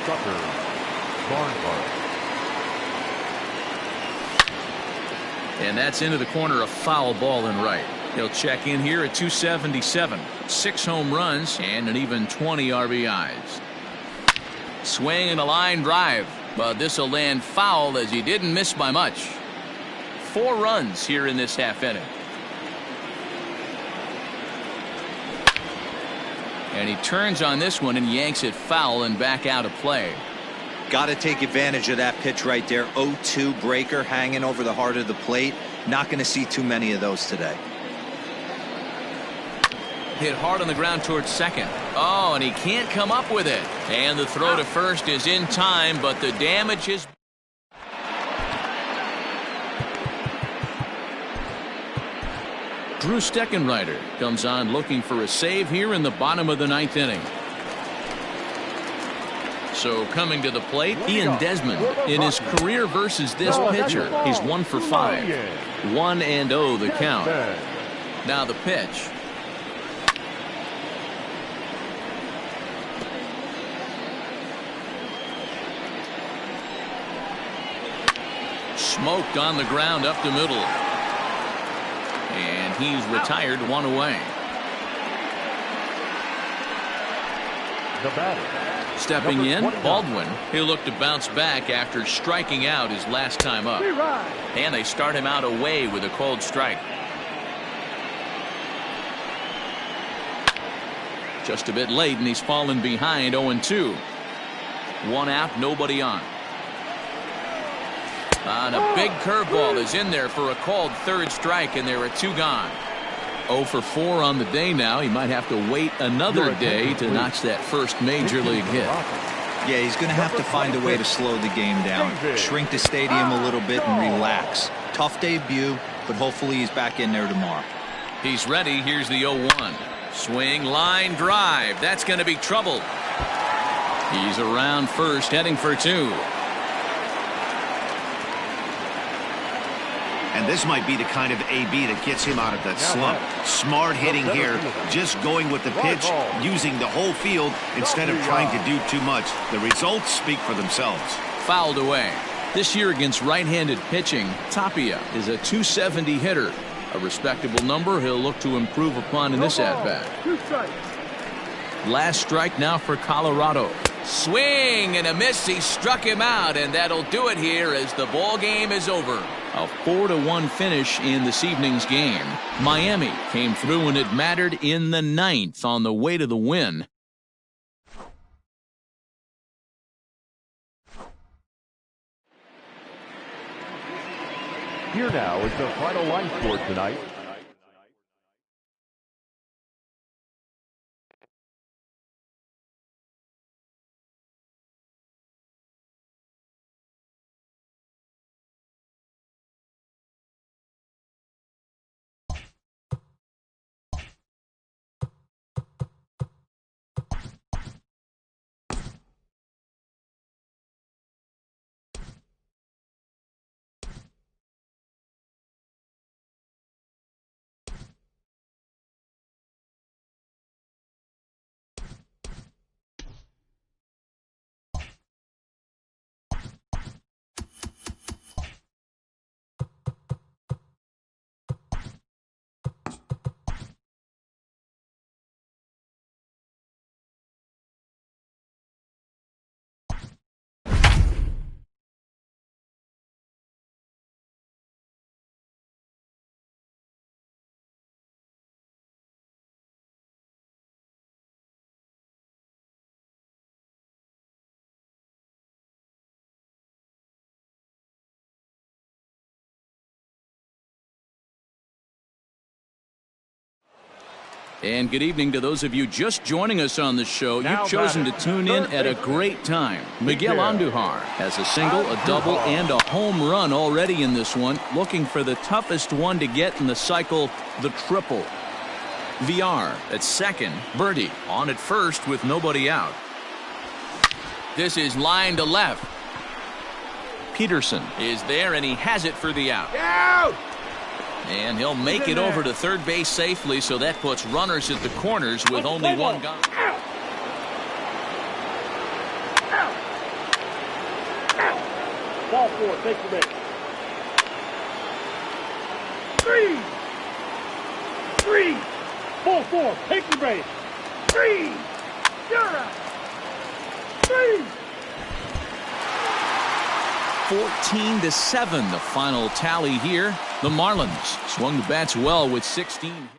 Tucker Barnhart. And that's into the corner, a foul ball in right. He'll check in here at 277. 6 home runs and an even 20 RBIs. Swing and a line drive, but this will land foul as he didn't miss by much. 4 runs here in this half inning. And he turns on this one and yanks it foul and back out of play. Got to take advantage of that pitch right there. 0-2 breaker hanging over the heart of the plate. Not going to see too many of those today. Hit hard on the ground towards second. Oh, and he can't come up with it. And the throw to first is in time, but the damage is... Drew Steckenrider comes on looking for a save here in the bottom of the 9th inning. So coming to the plate, Ian Desmond. In his career versus this pitcher, he's 1 for 5. 1-0 the count. Now the pitch. Smoked on the ground up the middle. And he's retired, 1 away. The batter. Stepping in, Baldwin. He'll look to bounce back after striking out his last time up. And they start him out away with a cold strike. Just a bit late, and he's fallen behind 0-2. 1 out, nobody on. And a big curveball is in there for a called 3rd strike, and there are 2 gone. 0 for 4 on the day now. He might have to wait another day to notch that first major league hit. Yeah, he's going to have to find a way to slow the game down. Shrink the stadium a little bit and relax. Tough debut, but hopefully he's back in there tomorrow. He's ready. Here's the 0-1. Swing, line drive. That's going to be trouble. He's around first, heading for 2. And this might be the kind of AB that gets him out of that slump. Smart hitting here, just going with the pitch, using the whole field instead of trying to do too much. The results speak for themselves. Fouled away. This year against right-handed pitching, Tapia is a .270 hitter. A respectable number he'll look to improve upon in this at-bat. Last strike now for Colorado. Swing and a miss. He struck him out, and that'll do it here as the ball game is over. A 4-1 finish in this evening's game. Miami came through when it mattered in the 9th on the way to the win. Here now is the final line score tonight. And good evening to those of you just joining us on the show. You've chosen to tune in at a great time. Miguel Andujar has a single, a double, and a home run already in this one. Looking for the toughest one to get in the cycle, the triple. VR at second. Berti on at first with nobody out. This is line to left. Peterson is there, and he has it for the out. Out! And he'll make it over to third base safely, so that puts runners at the corners with only one gone. Ball 4, take the base. 3. Ball 4, take the base. 3. You're out. 3. 14-7, the final tally here. The Marlins swung the bats well with 16.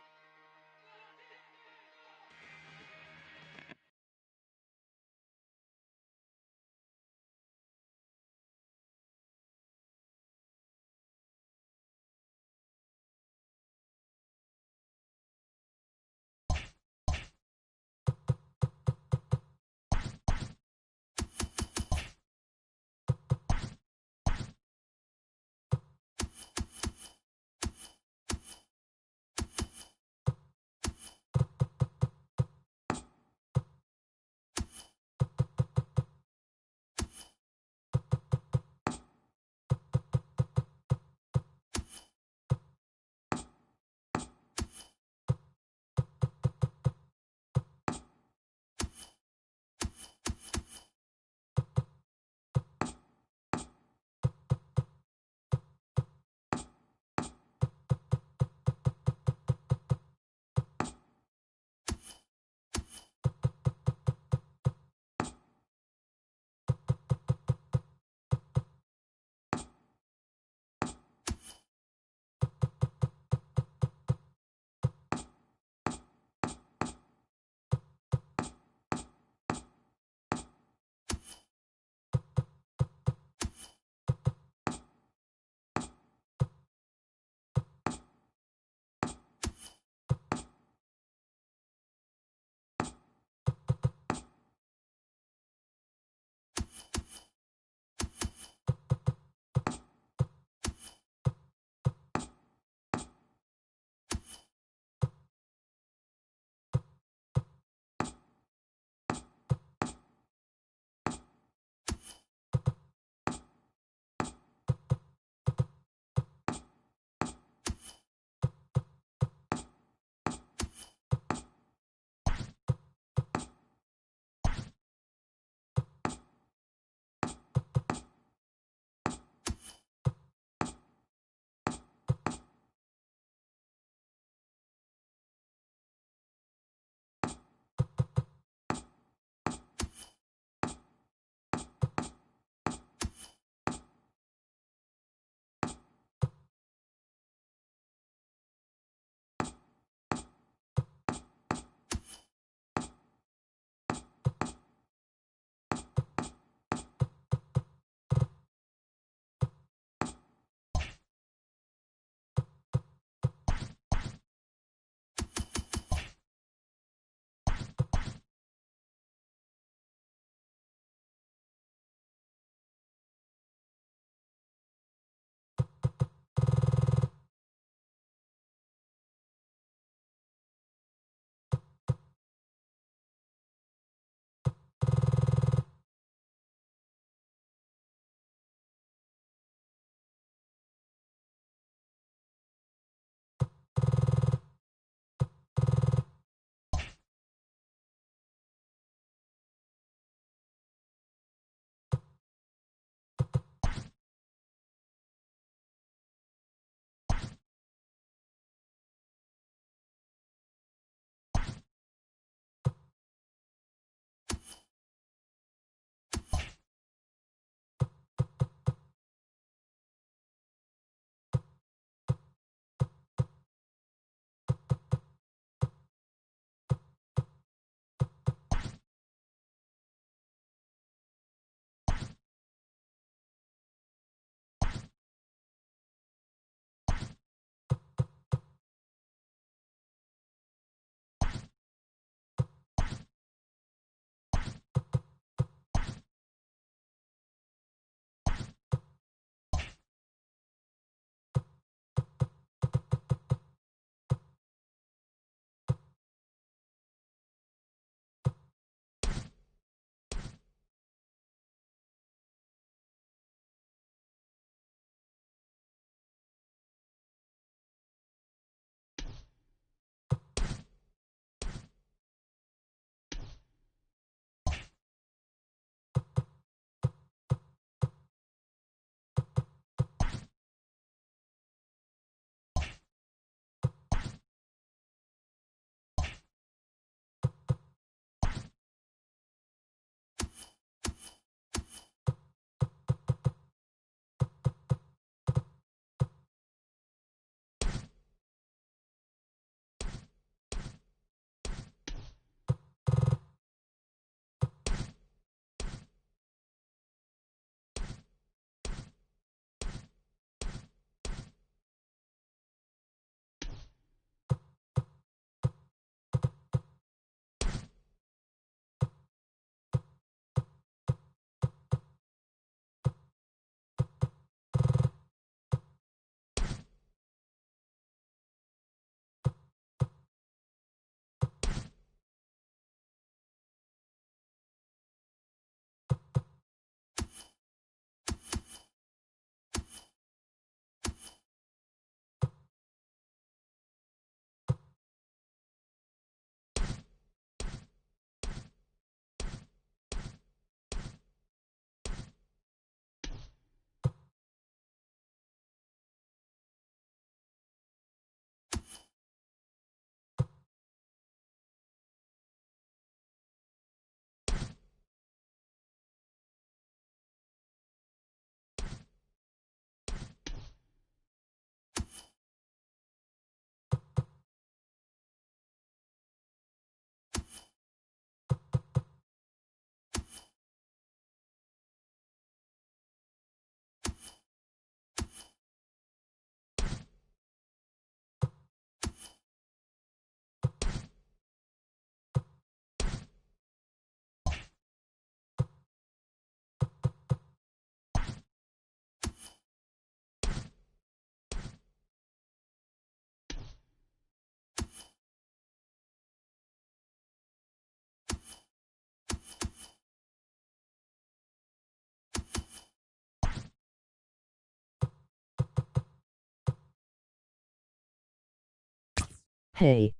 Hey.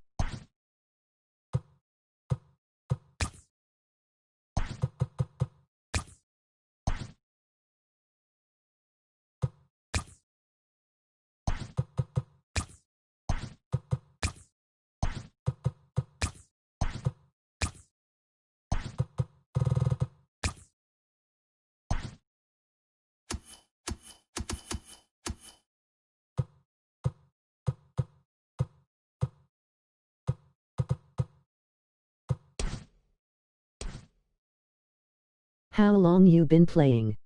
How long you been playing?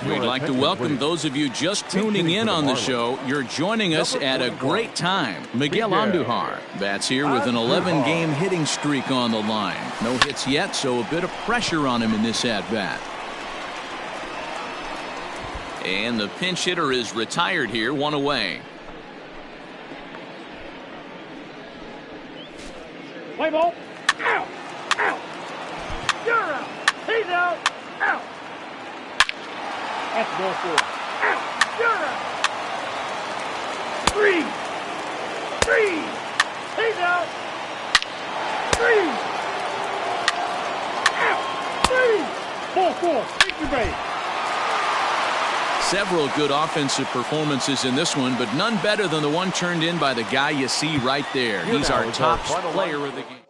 We'd like to welcome those of you just tuning in on the show. You're joining us at a great time. Miguel Andujar bats here with an 11-game hitting streak on the line. No hits yet, so a bit of pressure on him in this at-bat. And the pinch hitter is retired here, one away. Play ball. Out. Out. You're out. He's out. Out. That's ball four. Out. You're out. Three. He's out. Three. Out. Ball four. Victory base. Several good offensive performances in this one, but none better than the one turned in by the guy you see right there. He's our top player of the game.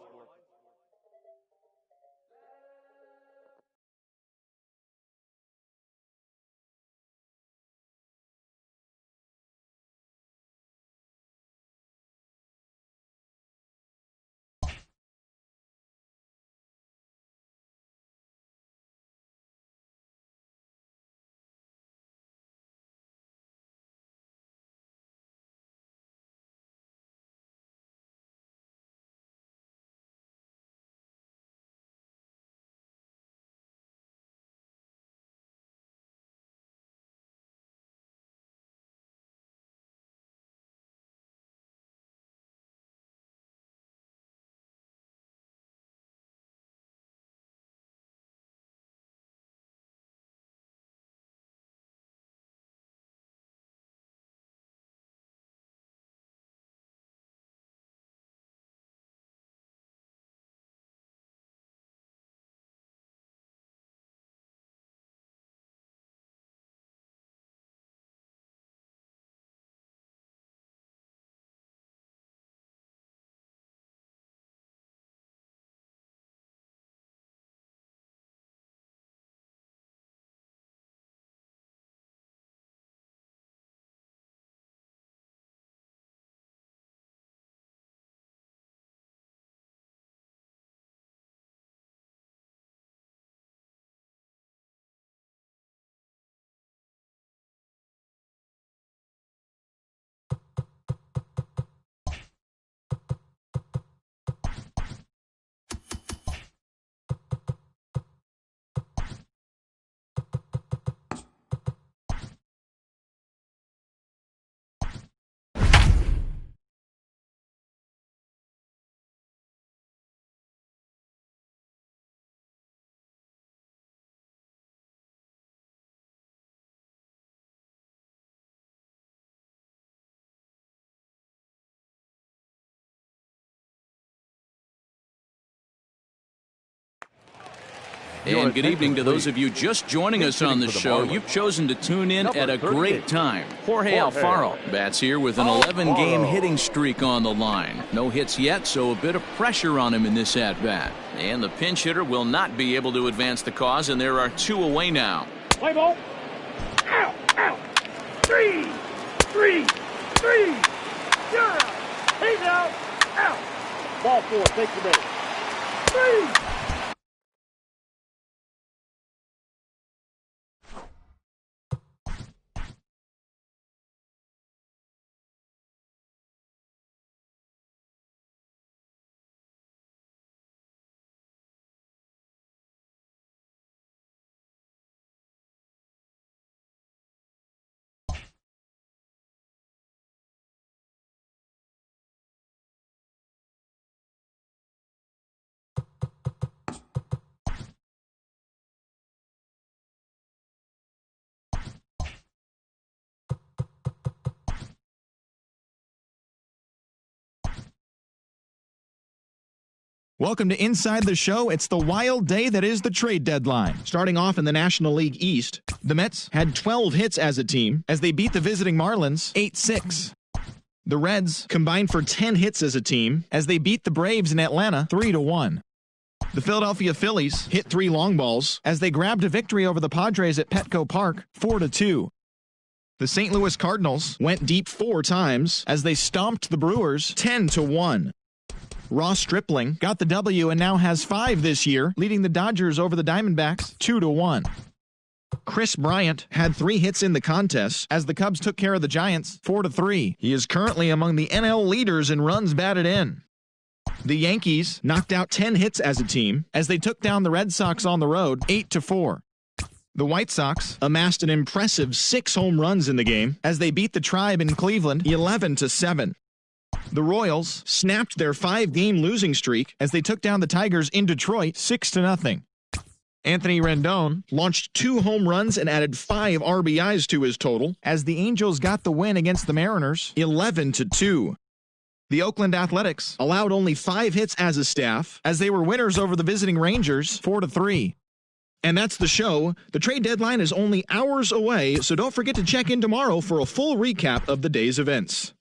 And good evening to those of you just joining us on the show. You've chosen to tune in at a great time. Jorge Alfaro bats here with an 11-game hitting streak on the line. No hits yet, so a bit of pressure on him in this at-bat. And the pinch hitter will not be able to advance the cause, and there are 2 away now. Play ball. Out, out. 3, 3, 3. You're out. He's out. Out. Ball 4, take the base. 3. Welcome to Inside the Show. It's the wild day that is the trade deadline. Starting off in the National League East, the Mets had 12 hits as a team as they beat the visiting Marlins 8-6. The Reds combined for 10 hits as a team as they beat the Braves in Atlanta 3-1. The Philadelphia Phillies hit 3 long balls as they grabbed a victory over the Padres at Petco Park 4-2. The St. Louis Cardinals went deep 4 times as they stomped the Brewers 10-1. Ross Stripling got the W and now has 5 this year, leading the Dodgers over the Diamondbacks 2-1. Chris Bryant had 3 hits in the contest as the Cubs took care of the Giants 4-3. He is currently among the NL leaders in runs batted in. The Yankees knocked out 10 hits as a team as they took down the Red Sox on the road 8-4. The White Sox amassed an impressive 6 home runs in the game as they beat the Tribe in Cleveland 11-7. The Royals snapped their 5-game losing streak as they took down the Tigers in Detroit 6-0. Anthony Rendon launched 2 home runs and added 5 RBIs to his total as the Angels got the win against the Mariners 11-2. The Oakland Athletics allowed only 5 hits as a staff as they were winners over the visiting Rangers 4-3. And that's the show. The trade deadline is only hours away, so don't forget to check in tomorrow for a full recap of the day's events.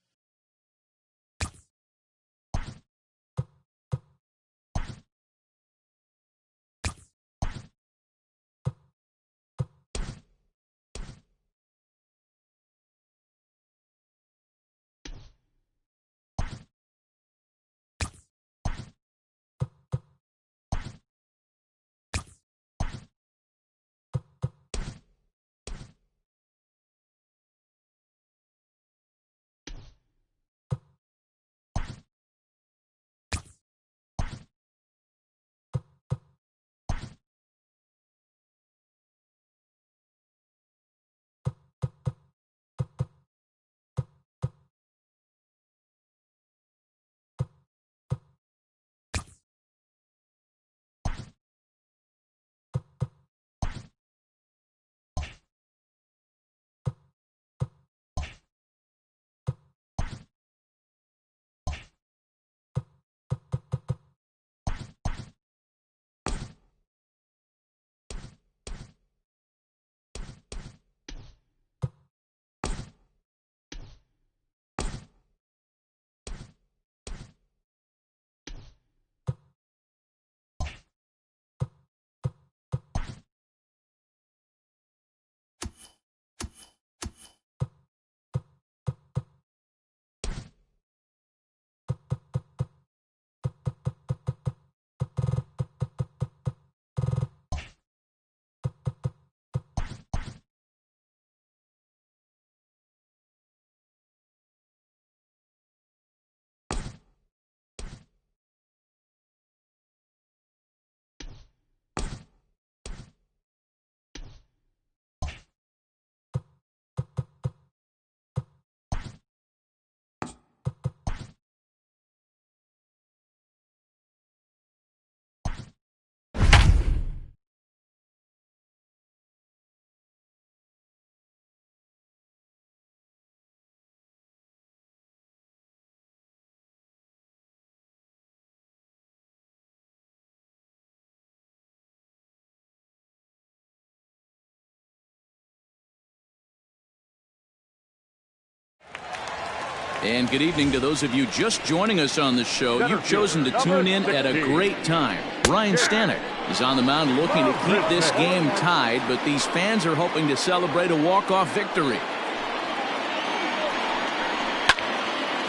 And good evening to those of you just joining us on the show. You've chosen to tune in at a great time. Ryan Stanek is on the mound looking to keep this game tied, but these fans are hoping to celebrate a walk-off victory.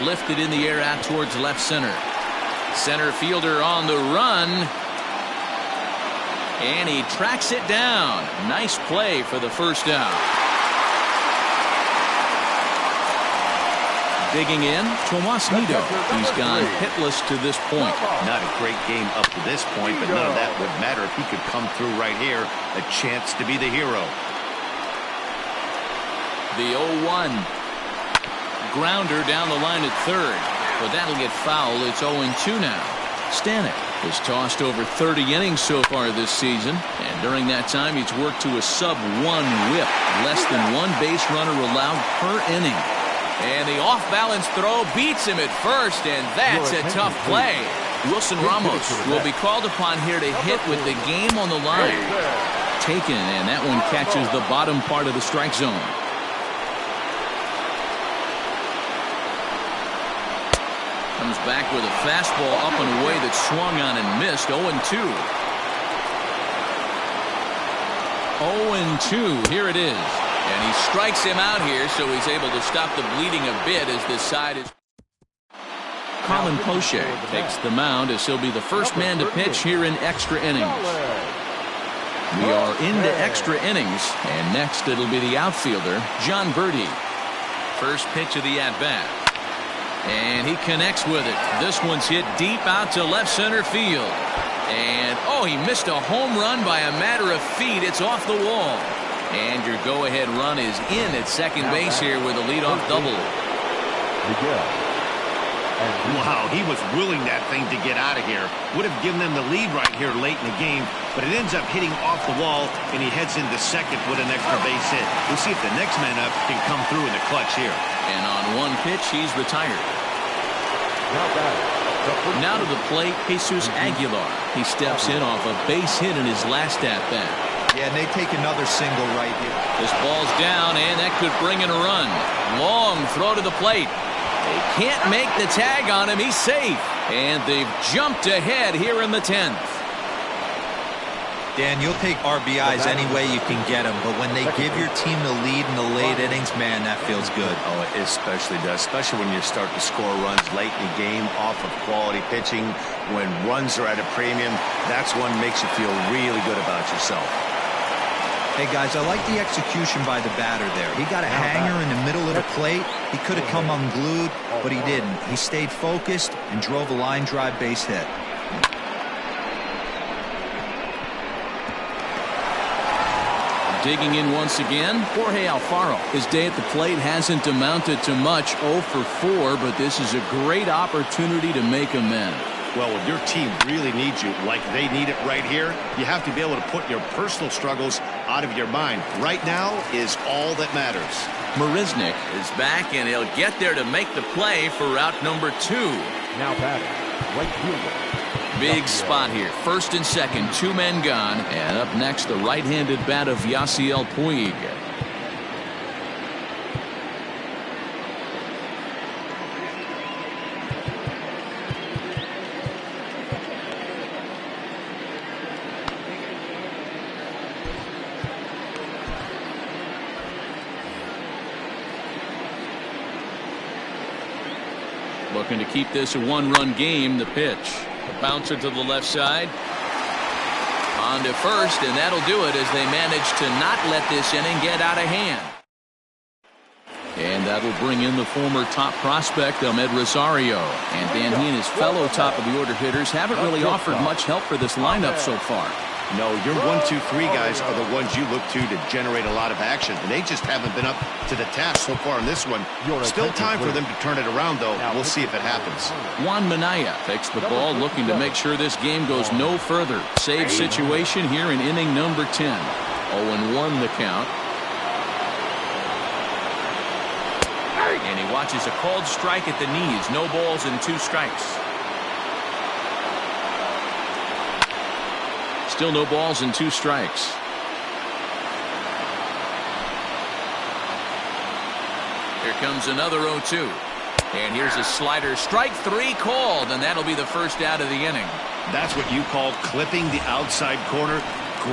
Lifted in the air out towards left center. Center fielder on the run. And he tracks it down. Nice play for the first out. Digging in, Tomas Nido. He's gone hitless to this point. Not a great game up to this point, but none of that would matter if he could come through right here. A chance to be the hero. The 0-1. Grounder down the line at third. But that'll get foul. It's 0-2 now. Stanek has tossed over 30 innings so far this season, and during that time he's worked to a sub-1 whip. Less than one base runner allowed per inning. And the off-balance throw beats him at first, and that's a tough play. Wilson Ramos will be called upon here to hit with the game on the line. Taken, and that one catches the bottom part of the strike zone. Comes back with a fastball up and away that swung on and missed. 0-2. 0-2. Here it is. And he strikes him out here, so he's able to stop the bleeding a bit as this side is. Colin Poche takes the mound as he'll be the first man to pitch here in extra innings. We are into extra innings, and next it'll be the outfielder, John Birdie. First pitch of the at-bat. And he connects with it. This one's hit deep out to left center field. And, oh, he missed a home run by a matter of feet. It's off the wall. And your go-ahead run is in at second base here with a leadoff double. Wow, he was willing that thing to get out of here. Would have given them the lead right here late in the game, but it ends up hitting off the wall, and he heads into second with an extra base hit. We'll see if the next man up can come through in the clutch here. And on one pitch, he's retired. Now to the plate, Jesus Aguilar. He steps in off a base hit in his last at-bat. Yeah, and they take another single right here. This ball's down, and that could bring in a run. Long throw to the plate. They can't make the tag on him. He's safe. And they've jumped ahead here in the 10th. Dan, you'll take RBIs any way you can get them, but when they give your team the lead in the late innings, man, that feels good. Oh, it especially does, especially when you start to score runs late in the game off of quality pitching. When runs are at a premium, that's when makes you feel really good about yourself. Hey, guys, I like the execution by the batter there. He got a hanger in the middle of the plate. He could have come unglued, but he didn't. He stayed focused and drove a line drive base hit. Digging in once again, Jorge Alfaro. His day at the plate hasn't amounted to much, 0 for 4, but this is a great opportunity to make amends. Well, when your team really needs you, like they need it right here, you have to be able to put your personal struggles out of your mind. Right now is all that matters. Marisnik is back, and he'll get there to make the play for route number 2. Now batting, right fielder. Big spot here. First and second, 2 men gone. And up next, the right-handed bat of Yasiel Puig. Looking to keep this a one-run game. The pitch. A bouncer to the left side. On to first, and that'll do it as they manage to not let this inning get out of hand. And that'll bring in the former top prospect, Ahmed Rosario. And Dan, he and his fellow top-of-the-order hitters haven't really offered much help for this lineup so far. No, your 1, 2, 3 guys are the ones you look to generate a lot of action, and they just haven't been up to the task so far in this one. Still time for them to turn it around, though. We'll see if it happens. Juan Minaya takes the ball, looking to make sure this game goes no further. Save situation here in inning number 10. 0-1 the count. And he watches a called strike at the knees. No balls and 2 strikes. Still no balls and 2 strikes. Here comes another 0-2. And here's a slider. Strike 3 called, and that'll be the first out of the inning. That's what you call clipping the outside corner.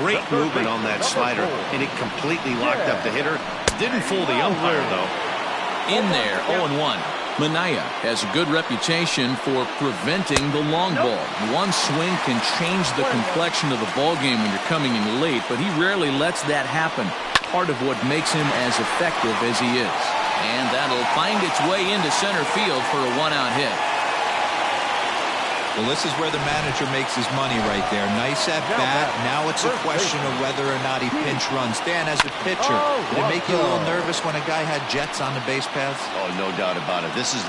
Great movement on that slider, and it completely locked up the hitter. Didn't fool the umpire, though. In there, 0-1. Manaea has a good reputation for preventing the long ball. One swing can change the complexion of the ball game when you're coming in late, but he rarely lets that happen. Part of what makes him as effective as he is. And that'll find its way into center field for a 1-out hit. Well, this is where the manager makes his money right there. Nice at bat. Now it's a question of whether or not he pinch runs. Dan, as a pitcher, did it make you a little nervous when a guy had jets on the base paths? Oh, no doubt about it. This is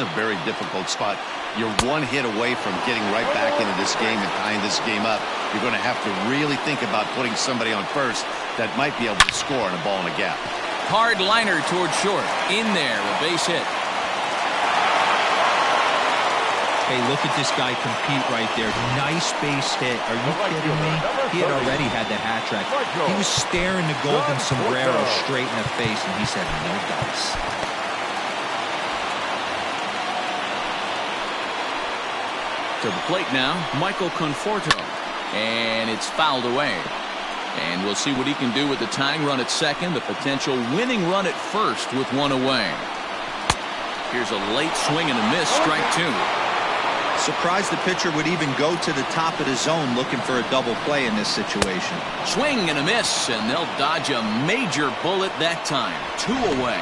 a very difficult spot. You're one hit away from getting right back into this game and tying this game up. You're going to have to really think about putting somebody on first that might be able to score on a ball in a gap. Hard liner toward short. In there, a base hit. Hey, look at this guy compete right there. Nice base hit. Are you kidding me? He had already had the hat trick. He was staring the golden sombrero straight in the face, and he said, no dice. To the plate now, Michael Conforto. And it's fouled away. And we'll see what he can do with the tying run at second, the potential winning run at first with one away. Here's a late swing and a miss, strike 2. Surprised the pitcher would even go to the top of the zone looking for a double play in this situation. Swing and a miss, and they'll dodge a major bullet that time. 2 away.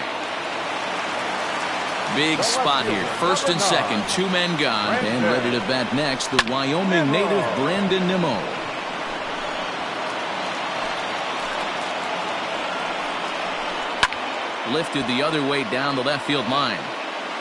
Big spot here. First and second, 2 men gone. And ready to bat next, the Wyoming native Brandon Nimmo. Lifted the other way down the left field line.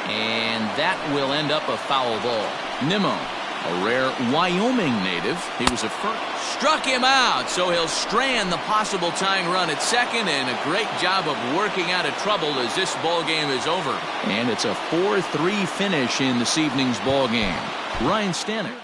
And that will end up a foul ball. Nimmo, a rare Wyoming native. He was a first. Struck him out, so he'll strand the possible tying run at second, and a great job of working out of trouble as this ball game is over. And it's a 4-3 finish in this evening's ball game. Ryan Stanek.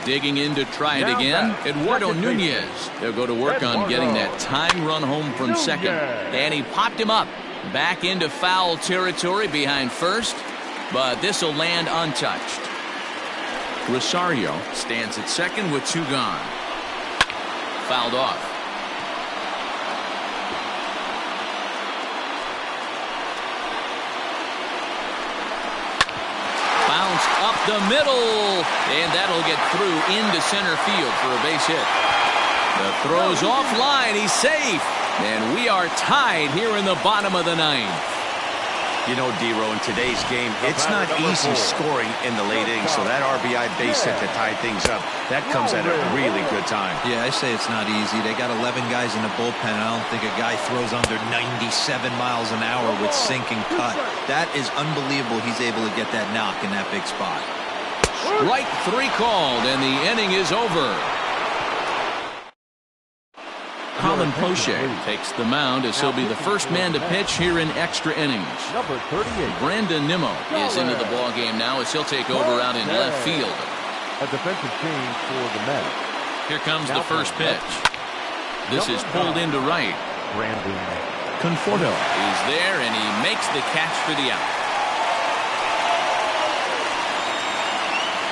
Digging in to try it again, Eduardo Nunez. They'll go to work on getting that tying run home from second. And he popped him up. Back into foul territory behind first, but this will land untouched. Rosario stands at second with 2 gone. Fouled off. Bounced up the middle, and that'll get through into center field for a base hit. The throw's offline. He's safe. And we are tied here in the bottom of the 9th. You know, D-Row, in today's game, it's not easy scoring in the late innings, so that RBI base hit to tie things up, that comes at a really good time. Yeah, I say it's not easy. They got 11 guys in the bullpen. I don't think a guy throws under 97 miles an hour with sink and cut. That is unbelievable. He's able to get that knock in that big spot. Strike 3 called, and the inning is over. Colin Poche takes the mound as he'll be the first man to pitch here in extra innings. Number 38. Brandon Nimmo is into the ball game now as he'll take over out in left field. A defensive change for the Mets. Here comes the first pitch. This is pulled into right. Brandon Conforto is there, and he makes the catch for the out.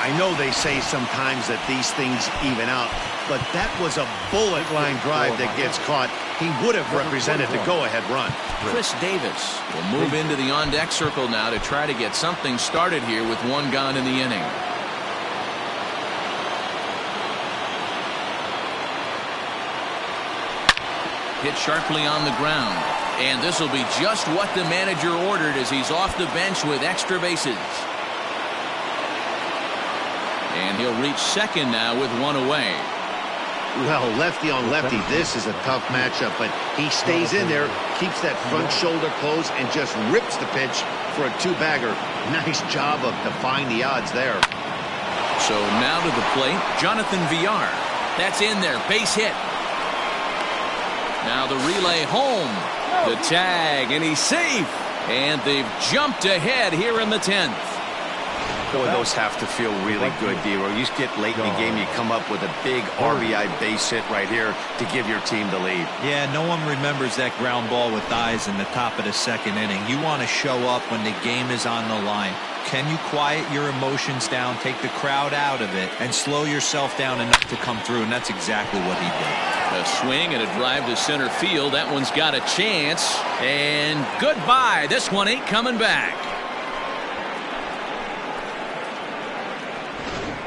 I know they say sometimes that these things even out, but that was a bullet line drive that gets caught. He would have represented the go-ahead run. Chris Davis will move into the on-deck circle now to try to get something started here with 1 gone in the inning. Hit sharply on the ground, and this will be just what the manager ordered as he's off the bench with extra bases. And he'll reach second now with 1 away. Well, lefty on lefty, this is a tough matchup, but he stays in there, keeps that front shoulder closed, and just rips the pitch for a 2-bagger. Nice job of defying the odds there. So now to the plate, Jonathan Villar. That's in there, base hit. Now the relay home. The tag, and he's safe. And they've jumped ahead here in the 10th. Boy, those have to feel really good, D-Row. You get late in the game, you come up with a big RBI base hit right here to give your team the lead. Yeah, no one remembers that ground ball with eyes in the top of the 2nd inning. You want to show up when the game is on the line. Can you quiet your emotions down, take the crowd out of it, and slow yourself down enough to come through? And that's exactly what he did. A swing and a drive to center field. That one's got a chance. And goodbye. This one ain't coming back.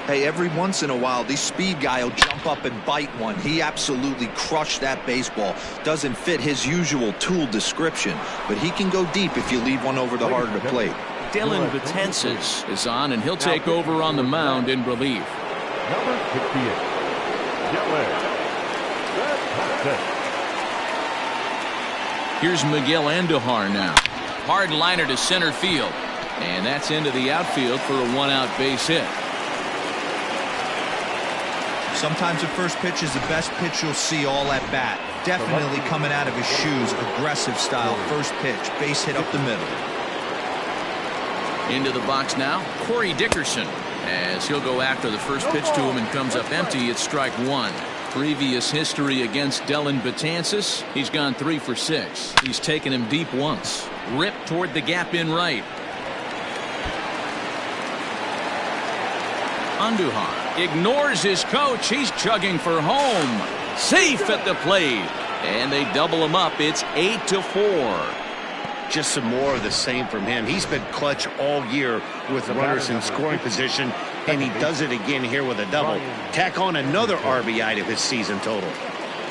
Hey, every once in a while, this speed guy will jump up and bite one. He absolutely crushed that baseball. Doesn't fit his usual tool description, but he can go deep if you leave one over the heart of the plate. Dylan Betances is on, and he'll take over on the mound in relief. Number 68. Here's Miguel Andujar now. Hard liner to center field, and that's into the outfield for a 1-out base hit. Sometimes the first pitch is the best pitch you'll see all at bat. Definitely coming out of his shoes, aggressive style. First pitch, base hit up the middle. Into the box now, Corey Dickerson, as he'll go after the first pitch to him and comes up empty. It's strike 1. Previous history against Dylan Betances, he's gone 3 for 6. He's taken him deep once. Ripped toward the gap in right. Andujar ignores his coach. He's chugging for home. Safe at the plate. And they double him up. It's 8-4. Just some more of the same from him. He's been clutch all year with runners in scoring position, and he does it again here with a double. Tack on another RBI to his season total.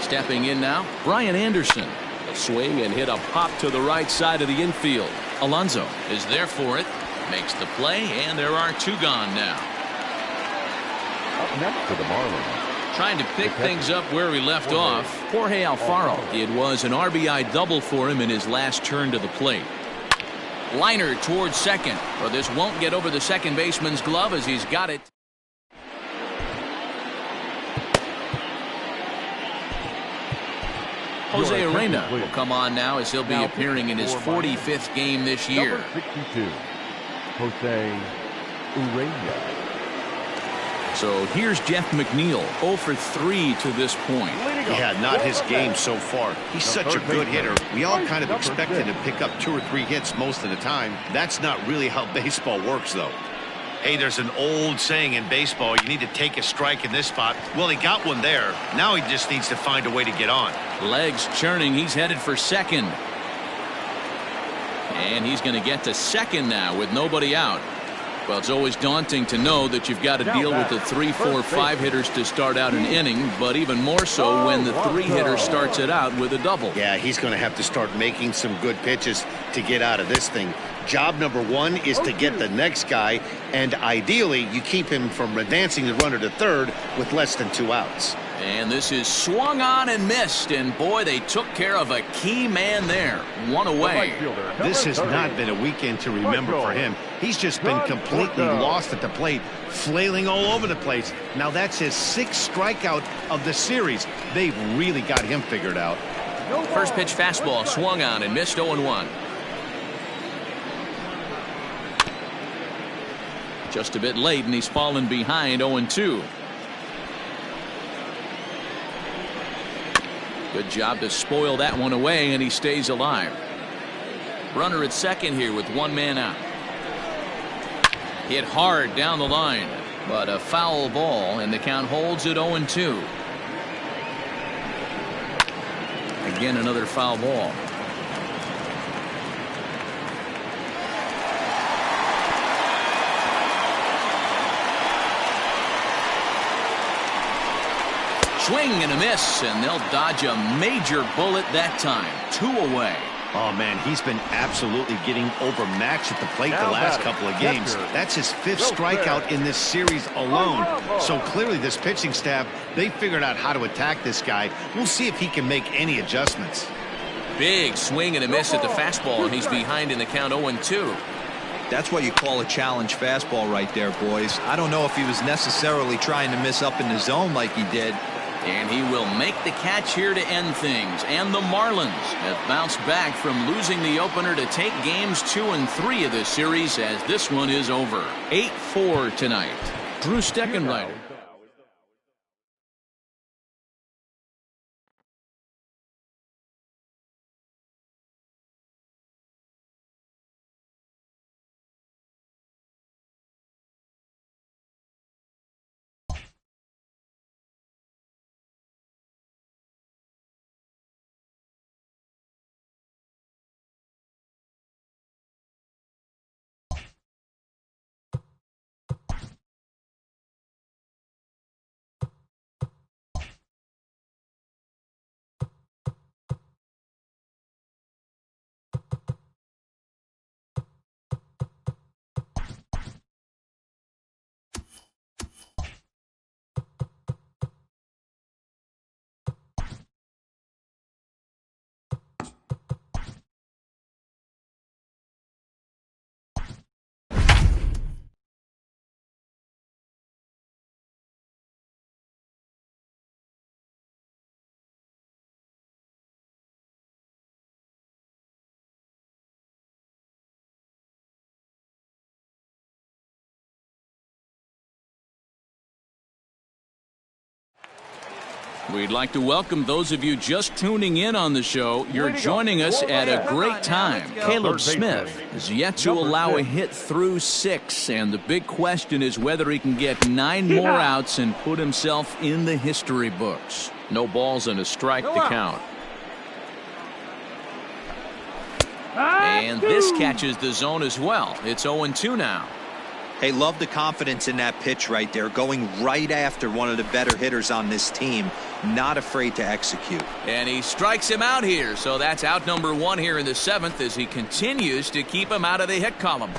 Stepping in now, Brian Anderson. A swing and hit a pop to the right side of the infield. Alonso is there for it. Makes the play, and there are 2 gone now. Up next for the Marlins. Trying to pick things up where he left off, Jorge Alfaro. It was an RBI double for him in his last turn to the plate. Liner towards second, but this won't get over the second baseman's glove as he's got it. Jose Arena will come on now as he'll be appearing in his 45th game this year. Number 62, Jose Urena. So here's Jeff McNeil, 0 for 3 to this point. Yeah, not his game so far. He's such a good hitter. We all kind of expected him to pick up 2 or 3 hits most of the time. That's not really how baseball works, though. Hey, there's an old saying in baseball, you need to take a strike in this spot. Well, he got one there. Now he just needs to find a way to get on. Legs churning. He's headed for second. And he's going to get to second now with nobody out. Well, it's always daunting to know that you've got to deal with the 3, 4, 5 hitters to start out an inning, but even more so when the 3-hitter starts it out with a double. Yeah, he's going to have to start making some good pitches to get out of this thing. Job number 1 is to get the next guy, and ideally you keep him from advancing the runner to third with less than 2 outs. And this is swung on and missed, and boy, they took care of a key man there. 1 away. This has not been a weekend to remember for him. He's just been completely lost at the plate, flailing all over the place. Now that's his 6th strikeout of the series. They've really got him figured out. First pitch fastball swung on and missed. 0-1. Just a bit late, and he's fallen behind. 0-2. Good job to spoil that one away, and he stays alive. Runner at second here with 1 man out. Hit hard down the line, but a foul ball, and the count holds at 0-2. Again, another foul ball. Swing and a miss, and they'll dodge a major bullet that time. 2 away. Oh, man, he's been absolutely getting overmatched at the plate the last couple of games. That's his 5th strikeout in this series alone. So clearly this pitching staff, they figured out how to attack this guy. We'll see if he can make any adjustments. Big swing and a miss at the fastball, and he's behind in the count. 0-2. That's what you call a challenge fastball right there, boys. I don't know if he was necessarily trying to miss up in the zone like he did. And he will make the catch here to end things. And the Marlins have bounced back from losing the opener to take games 2 and 3 of this series as this one is over. 8-4 tonight. Drew Steckenrider. We'd like to welcome those of you just tuning in on the show. You're joining us at a great time. Caleb Smith is yet to allow a hit through 6, and the big question is whether he can get 9 more outs and put himself in the history books. No balls and a strike to count. And this catches the zone as well. It's 0-2 now. Hey, love the confidence in that pitch right there, going right after one of the better hitters on this team, not afraid to execute. And he strikes him out here, so that's out number 1 here in the 7th as he continues to keep him out of the hit column.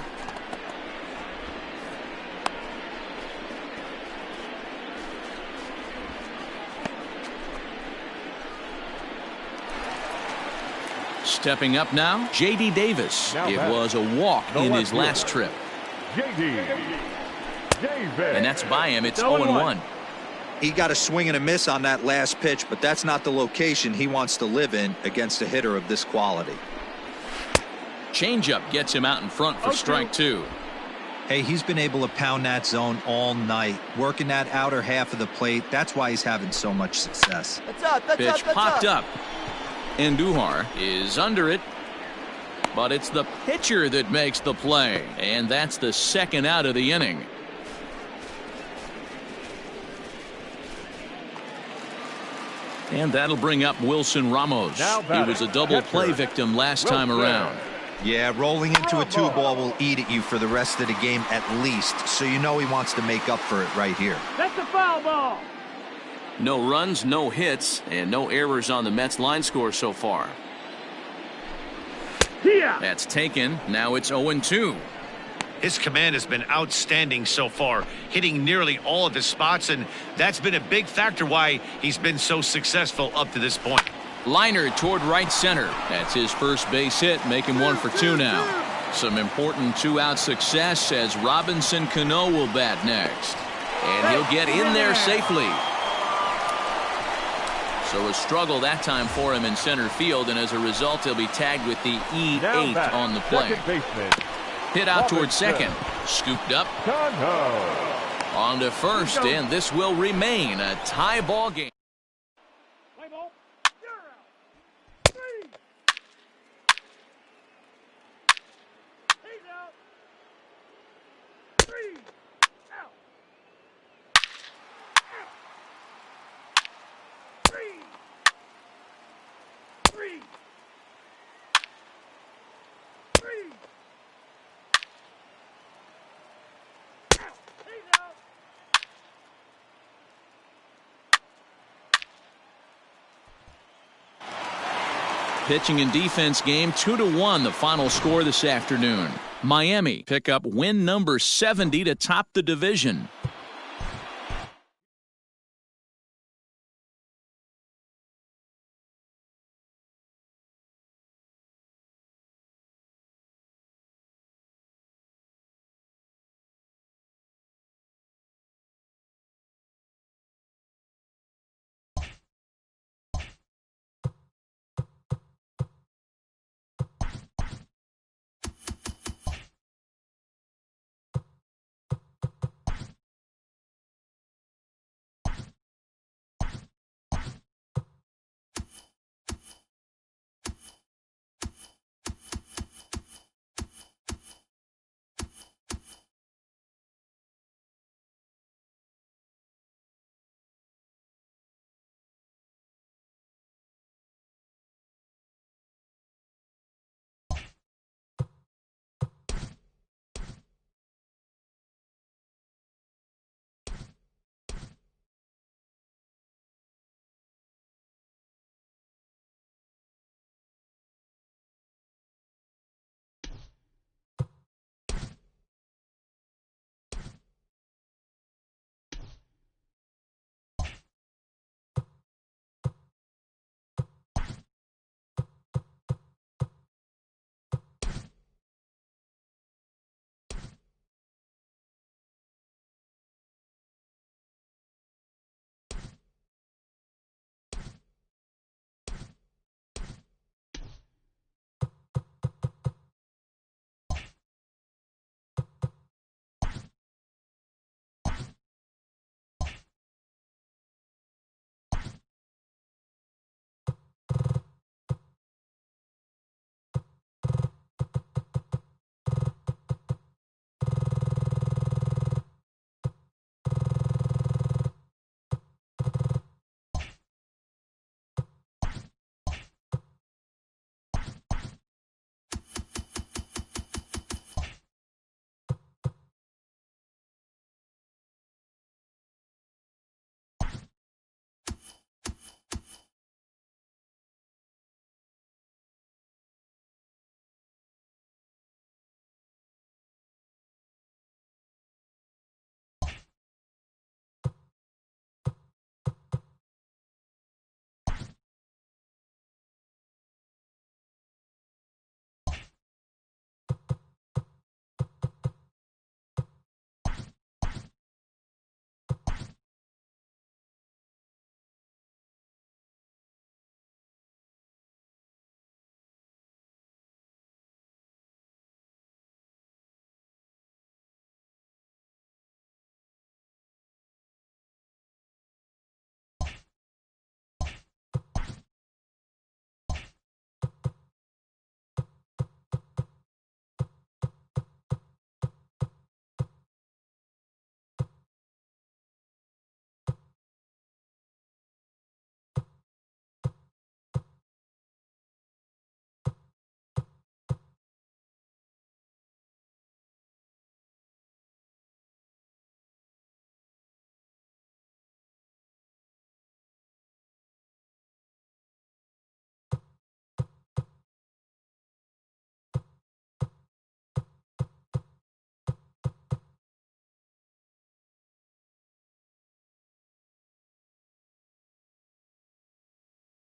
Stepping up now, J.D. Davis. It was a walk in his last trip. And that's by him. It's 0-1. He got a swing and a miss on that last pitch, but that's not the location he wants to live in against a hitter of this quality. Changeup gets him out in front for strike 2. Hey, he's been able to pound that zone all night, working that outer half of the plate. That's why he's having so much success. Pitch popped up. Andujar is under it. But it's the pitcher that makes the play. And that's the second out of the inning. And that'll bring up Wilson Ramos. He was a double play victim last time around. Yeah, rolling into a 2-ball will eat at you for the rest of the game at least. So you know he wants to make up for it right here. That's a foul ball. No runs, no hits, and no errors on the Mets line score so far. Here. That's taken. Now it's 0-2. His command has been outstanding so far, hitting nearly all of his spots, and that's been a big factor why he's been so successful up to this point. Liner toward right center. That's his first base hit, making 1 for 2 now. Some important 2-out success as Robinson Cano will bat next. And he'll get in there safely. So a struggle that time for him in center field, and as a result, he'll be tagged with the E8 on the play. Hit out towards second. Scooped up. On to first, and this will remain a tie ball game. Pitching and defense game 2-1 the final score this afternoon. Miami pick up win number 70 to top the division.